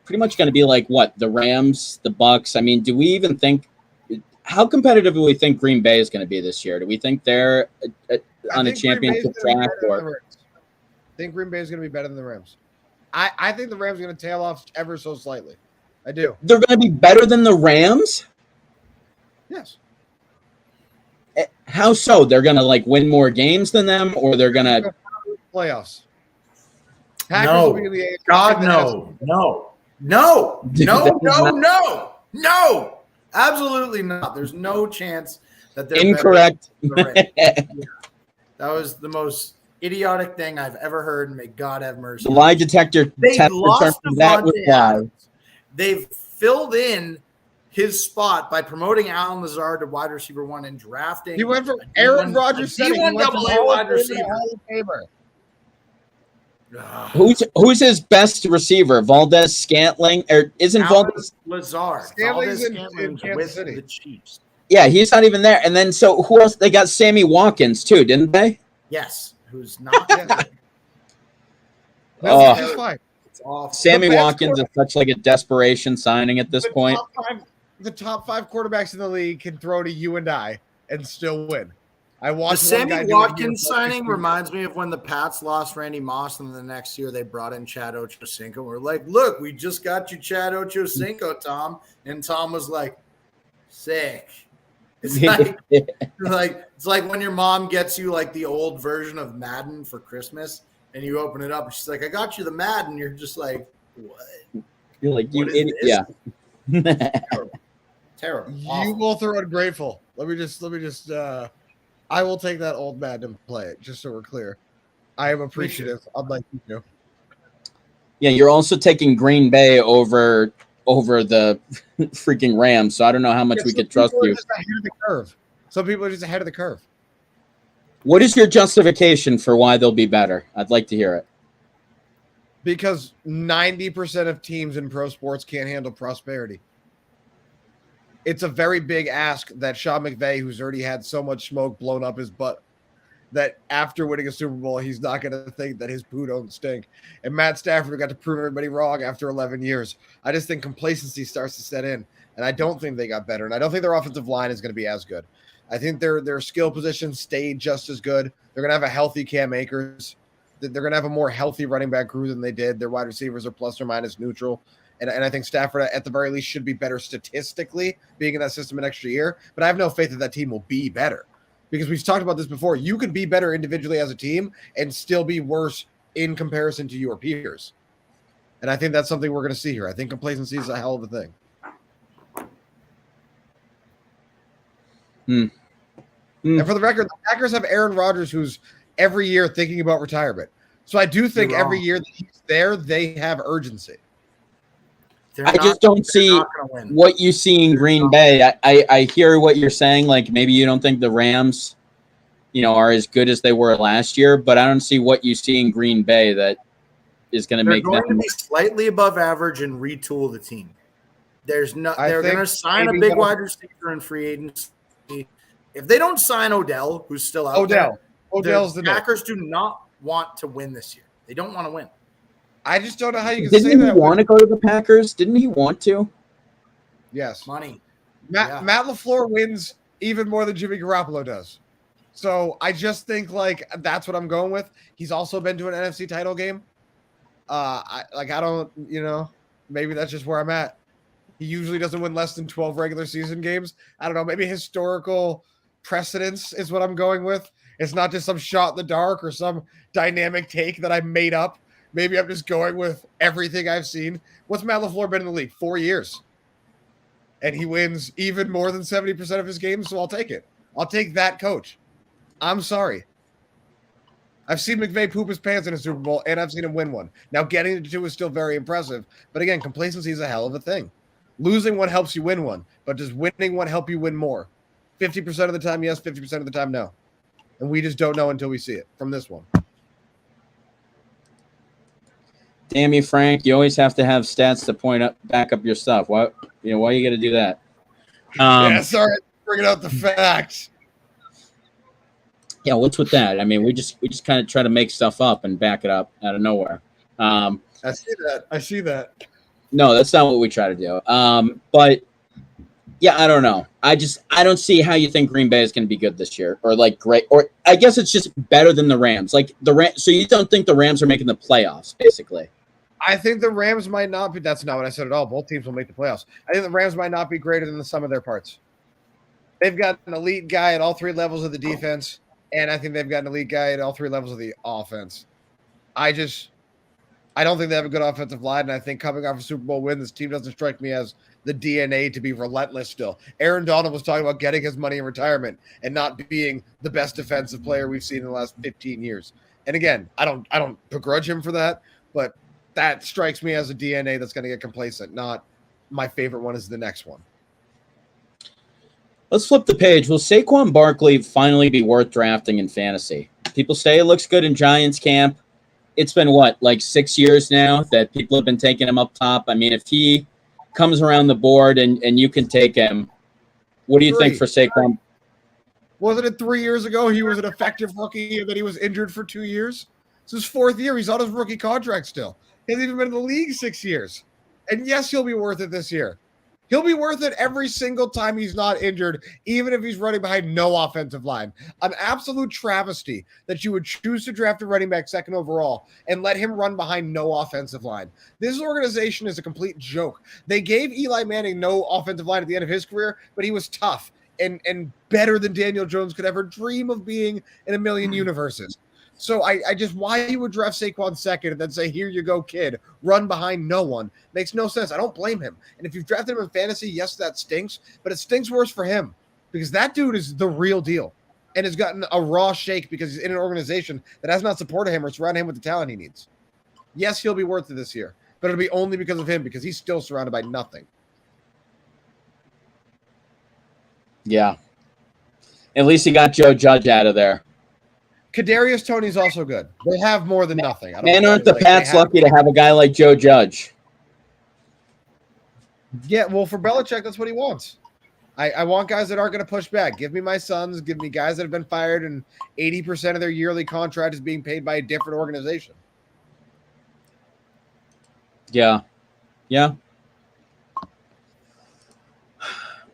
pretty much going to be like what the Rams, the Bucks. I mean, do we even think how competitive do we think Green Bay is going to be this year? Do we think they're on a championship track? Or I think Green Bay is going to be better than the Rams. I think the Rams are going to tail off ever so slightly. I do. They're going to be better than the Rams? Yes. How so? They're going to like win more games than them, or they're going to playoffs? No. God, no. Absolutely not. There's no chance that they're incorrect. That was the most idiotic thing I've ever heard. And may God have mercy. The lie detector test lost that was live. They've filled in his spot by promoting Alan Lazard to wide receiver 1 and drafting. He went from Aaron Rodgers, D1 AA wide receiver. Who's his best receiver? Valdez Scantling, or isn't Alan Valdez Lazard? Scantling's in Scantling's Kansas with City. the Chiefs. Yeah, he's not even there. And then so who else? They got Sammy Watkins too, didn't they? Yes, who's not? That's fine. It's awful. Sammy Watkins is such like a desperation signing at this point. The top 5 quarterbacks in the league can throw to you and I and still win. I The watched Sammy Watkins signing reminds me of when the Pats lost Randy Moss, and the next year they brought in Chad Ochocinco. We're like, look, we just got you Chad Ochocinco, Tom. And Tom was like, sick. It's like when your mom gets you like the old version of Madden for Christmas, and you open it up, and she's like, I got you the Madden. You're just like, what? You're like, you idiot. Yeah. Terrible. You will throw it grateful. Let me just I will take that old Madden and play it, just so we're clear. I am appreciative. I'd like you to. Yeah, you're also taking Green Bay over the freaking Rams, so I don't know how much we could trust you. Just ahead of the curve. Some people are just ahead of the curve. What is your justification for why they'll be better? I'd like to hear it. Because 90% of teams in pro sports can't handle prosperity. It's a very big ask that Sean McVay, who's already had so much smoke blown up his butt, that after winning a Super Bowl, he's not going to think that his poo don't stink. And Matt Stafford got to prove everybody wrong after 11 years. I just think complacency starts to set in, and I don't think they got better. And I don't think their offensive line is going to be as good. I think their skill positions stayed just as good. They're going to have a healthy Cam Akers. They're going to have a more healthy running back crew than they did. Their wide receivers are plus or minus neutral. And I think Stafford, at the very least, should be better statistically, being in that system an extra year. But I have no faith that team will be better. Because we've talked about this before. You can be better individually as a team and still be worse in comparison to your peers. And I think that's something we're going to see here. I think complacency is a hell of a thing. And for the record, the Packers have Aaron Rodgers, who's every year thinking about retirement. So I do think every year that he's there, they have urgency. I just don't see what you see in Green Bay. I hear what you're saying. Like maybe you don't think the Rams, are as good as they were last year, but I don't see what you see in Green Bay that is going to They're make going to them be slightly above average and retool the team. They're going to sign a maybe big they'll- wide receiver in free agency. If they don't sign Odell, who's still out there, Odell's the name. Packers do not want to win this year. They don't want to win. I just don't know how you can Didn't say he that. want to go to the Packers? Didn't he want to? Yes. Money. Matt LaFleur wins even more than Jimmy Garoppolo does. So I just think like that's what I'm going with. He's also been to an NFC title game. I don't, maybe that's just where I'm at. He usually doesn't win less than 12 regular season games. I don't know. Maybe historical precedence is what I'm going with. It's not just some shot in the dark or some dynamic take that I made up. Maybe I'm just going with everything I've seen. What's Matt LaFleur been in the league? 4 years. And he wins even more than 70% of his games, so I'll take it. I'll take that coach. I'm sorry. I've seen McVay poop his pants in a Super Bowl, and I've seen him win one. Now, getting to two is still very impressive. But again, complacency is a hell of a thing. Losing one helps you win one, but does winning one help you win more? 50% of the time, yes. 50% of the time, no. And we just don't know until we see it from this one. Damn you, Frank! You always have to have stats to back up your stuff. Why you got to do that? Yeah, sorry, bringing out the facts. Yeah, what's with that? I mean, we just kind of try to make stuff up and back it up out of nowhere. I see that. No, that's not what we try to do. But yeah, I don't know. I don't see how you think Green Bay is going to be good this year, or like great, or I guess it's just better than the Rams. Like the Rams, so you don't think the Rams are making the playoffs, basically? I think the Rams might not be. That's not what I said at all. Both teams will make the playoffs. I think the Rams might not be greater than the sum of their parts. They've got an elite guy at all three levels of the defense, and I think they've got an elite guy at all three levels of the offense. I don't think they have a good offensive line, and I think coming off a Super Bowl win, this team doesn't strike me as the DNA to be relentless still. Aaron Donald was talking about getting his money in retirement and not being the best defensive player we've seen in the last 15 years. And again, I don't begrudge him for that, but that strikes me as a DNA that's going to get complacent, not my favorite one is the next one. Let's flip the page. Will Saquon Barkley finally be worth drafting in fantasy? People say it looks good in Giants camp. It's been like 6 years now that people have been taking him up top. I mean, if he comes around the board and you can take him, what do you think for Saquon? Wasn't it 3 years ago he was an effective rookie and then he was injured for 2 years? It's his fourth year. He's on his rookie contract still. He hasn't even been in the league 6 years. And yes, he'll be worth it this year. He'll be worth it every single time he's not injured, even if he's running behind no offensive line. An absolute travesty that you would choose to draft a running back second overall and let him run behind no offensive line. This organization is a complete joke. They gave Eli Manning no offensive line at the end of his career, but he was tough and better than Daniel Jones could ever dream of being in a million universes. So I just, why you would draft Saquon second and then say, here you go, kid, run behind no one, makes no sense. I don't blame him. And if you've drafted him in fantasy, yes, that stinks, but it stinks worse for him because that dude is the real deal and has gotten a raw shake because he's in an organization that has not supported him or surrounded him with the talent he needs. Yes, he'll be worth it this year, but it'll be only because of him because he's still surrounded by nothing. Yeah. At least he got Joe Judge out of there. Kadarius Toney's also good. They have more than nothing. Man, aren't the Pats lucky to have a guy like Joe Judge? Yeah, well, for Belichick, that's what he wants. I want guys that aren't going to push back. Give me my sons. Give me guys that have been fired and 80% of their yearly contract is being paid by a different organization. Yeah. Yeah.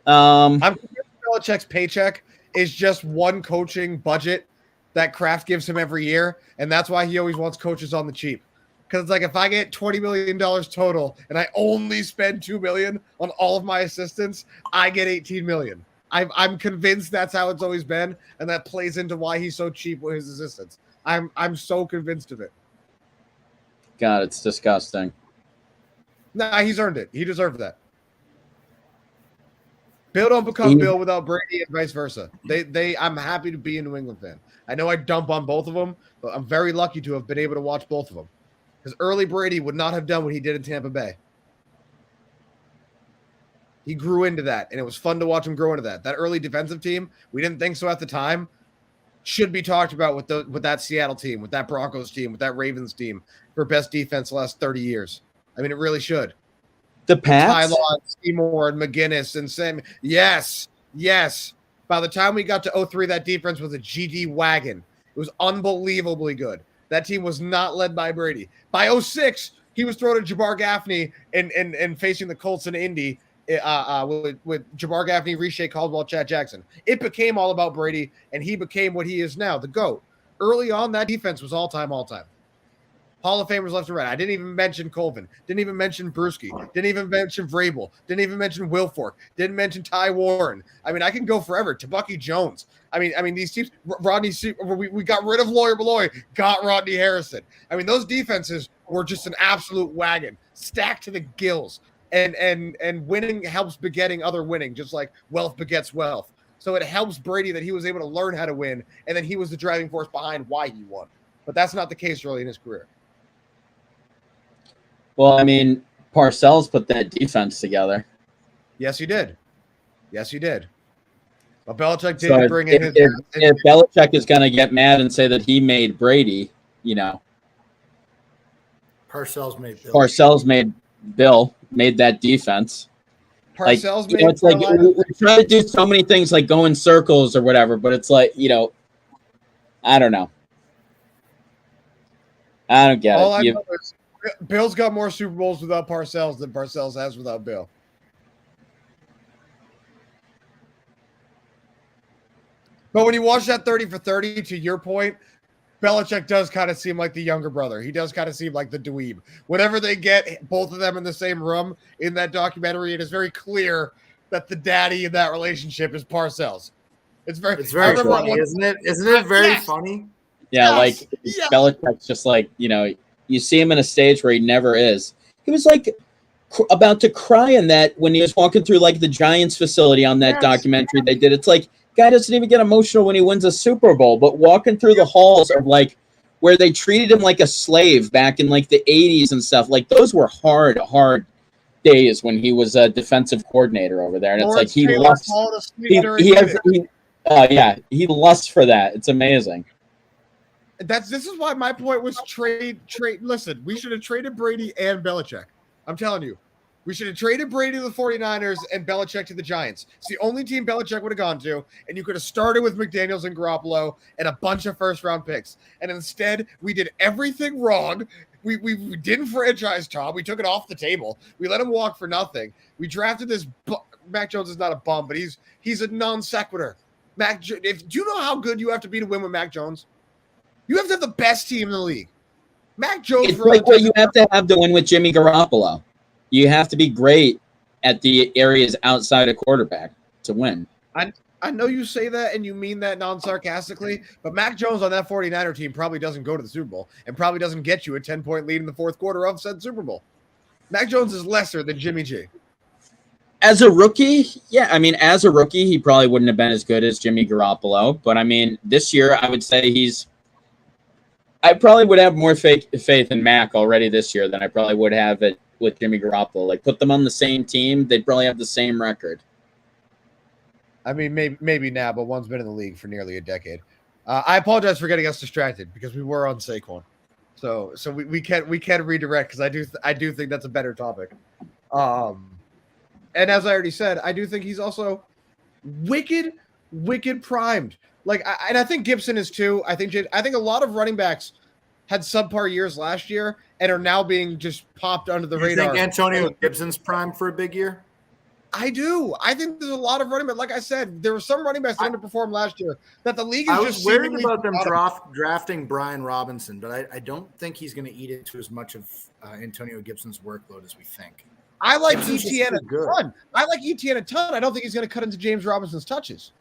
I'm convinced Belichick's paycheck is just one coaching budget that Kraft gives him every year, and that's why he always wants coaches on the cheap. Because it's like, if I get $20 million total and I only spend $2 million on all of my assistants, I get $18 million. I'm convinced that's how it's always been, and that plays into why he's so cheap with his assistants. I'm so convinced of it. God, it's disgusting. Nah, he's earned it. He deserved that. Bill don't become Bill without Brady and vice versa. I'm happy to be a New England fan. I know I dump on both of them, but I'm very lucky to have been able to watch both of them. Because early Brady would not have done what he did in Tampa Bay. He grew into that, and it was fun to watch him grow into that. That early defensive team, we didn't think so at the time. should be talked about with that Seattle team, with that Broncos team, with that Ravens team for best defense the last 30 years. I mean, it really should. The Pats? Tylon, Seymour, and McGinnis and Sam. Yes. By the time we got to 03, that defense was a GD wagon. It was unbelievably good. That team was not led by Brady. By 06, he was thrown to Jabbar Gaffney and facing the Colts in Indy with Jabbar Gaffney, Riche Caldwell, Chad Jackson. It became all about Brady, and he became what he is now, the GOAT. Early on, that defense was all-time. Hall of Famers left and right. I didn't even mention Colvin. Didn't even mention Bruschi. Didn't even mention Vrabel. Didn't even mention Wilfork. Didn't mention Ty Warren. I mean, I can go forever. Tabucky Jones. I mean, these teams. Rodney. We got rid of Lawyer Beloy. Got Rodney Harrison. I mean, those defenses were just an absolute wagon, stacked to the gills. And winning helps begetting other winning, just like wealth begets wealth. So it helps Brady that he was able to learn how to win, and then he was the driving force behind why he won. But that's not the case early in his career. Well, I mean, Parcells put that defense together. Yes, he did. But Belichick didn't bring in his. If Belichick is going to get mad and say that he made Brady, Parcells made Bill. Parcells made Bill, made that defense. Parcells made. It's Carolina. Like we try to do so many things, like go in circles or whatever, but it's like I don't know. I don't get All it. I know is Bill's got more Super Bowls without Parcells than Parcells has without Bill. But when you watch that 30 for 30, to your point, Belichick does kind of seem like the younger brother. He does kind of seem like the dweeb. Whenever they get both of them in the same room in that documentary, it is very clear that the daddy in that relationship is Parcells. It's very funny, isn't it? Isn't it very funny? Yeah, Belichick's just like, you see him in a stage where he never is. He was like about to cry in that when he was walking through like the Giants facility on that documentary they did. It's like, guy doesn't even get emotional when he wins a Super Bowl, but walking through the halls of like where they treated him like a slave back in like the 80s and stuff, like those were hard days when he was a defensive coordinator over there. And Lawrence it's like he lusts for that. It's amazing. This is why my point was trade. Listen, we should have traded Brady and Belichick. I'm telling you. We should have traded Brady to the 49ers and Belichick to the Giants. It's the only team Belichick would have gone to, and you could have started with McDaniels and Garoppolo and a bunch of first-round picks. And instead, we did everything wrong. We didn't franchise Tom. We took it off the table. We let him walk for nothing. We drafted this. Mac Jones is not a bum, but he's a non sequitur. Do you know how good you have to be to win with Mac Jones? You have to have the best team in the league. Mac Jones. It's like what you have to win with Jimmy Garoppolo. You have to be great at the areas outside of quarterback to win. I know you say that and you mean that non-sarcastically, but Mac Jones on that 49er team probably doesn't go to the Super Bowl and probably doesn't get you a 10-point lead in the fourth quarter of said Super Bowl. Mac Jones is lesser than Jimmy G. As a rookie, he probably wouldn't have been as good as Jimmy Garoppolo. But, I mean, this year I would say I probably would have more faith in Mac already this year than I probably would have it with Jimmy Garoppolo. Like, put them on the same team, they'd probably have the same record. I mean, maybe now, but one's been in the league for nearly a decade. I apologize for getting us distracted because we were on Saquon, so we can redirect because I do think that's a better topic. And as I already said, I do think he's also wicked primed. Like, I think Gibson is too. I think a lot of running backs had subpar years last year and are now being just popped under the radar. You think Antonio Gibson's primed for a big year? I do. I think there's a lot of running backs. Like I said, there were some running backs that underperformed last year that the league is I just was worried about them drafting Brian Robinson, but I don't think he's going to eat into as much of Antonio Gibson's workload as we think. I like ETN a ton. I don't think he's going to cut into James Robinson's touches.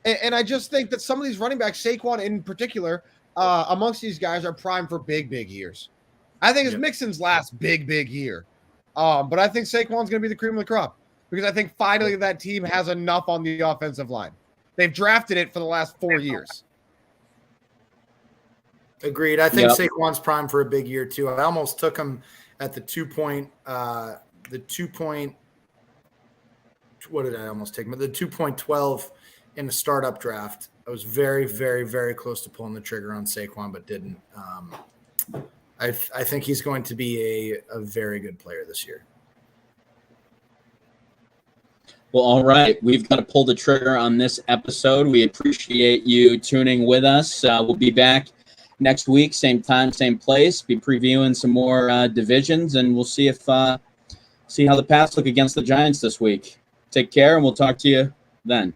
And I just think that some of these running backs, Saquon in particular, amongst these guys are primed for big years. I think it's Mixon's last big year. But I think Saquon's going to be the cream of the crop because I think finally that team has enough on the offensive line. They've drafted it for the last 4 years. Agreed. I think Saquon's primed for a big year too. I almost took him at the 2 point. What did I almost take him? The 2.12 in a startup draft. I was very, very, very close to pulling the trigger on Saquon, but didn't. I think he's going to be a very good player this year. Well, all right. We've got to pull the trigger on this episode. We appreciate you tuning with us. We'll be back next week, same time, same place. Be previewing some more divisions, and we'll see how the Pats look against the Giants this week. Take care, and we'll talk to you then.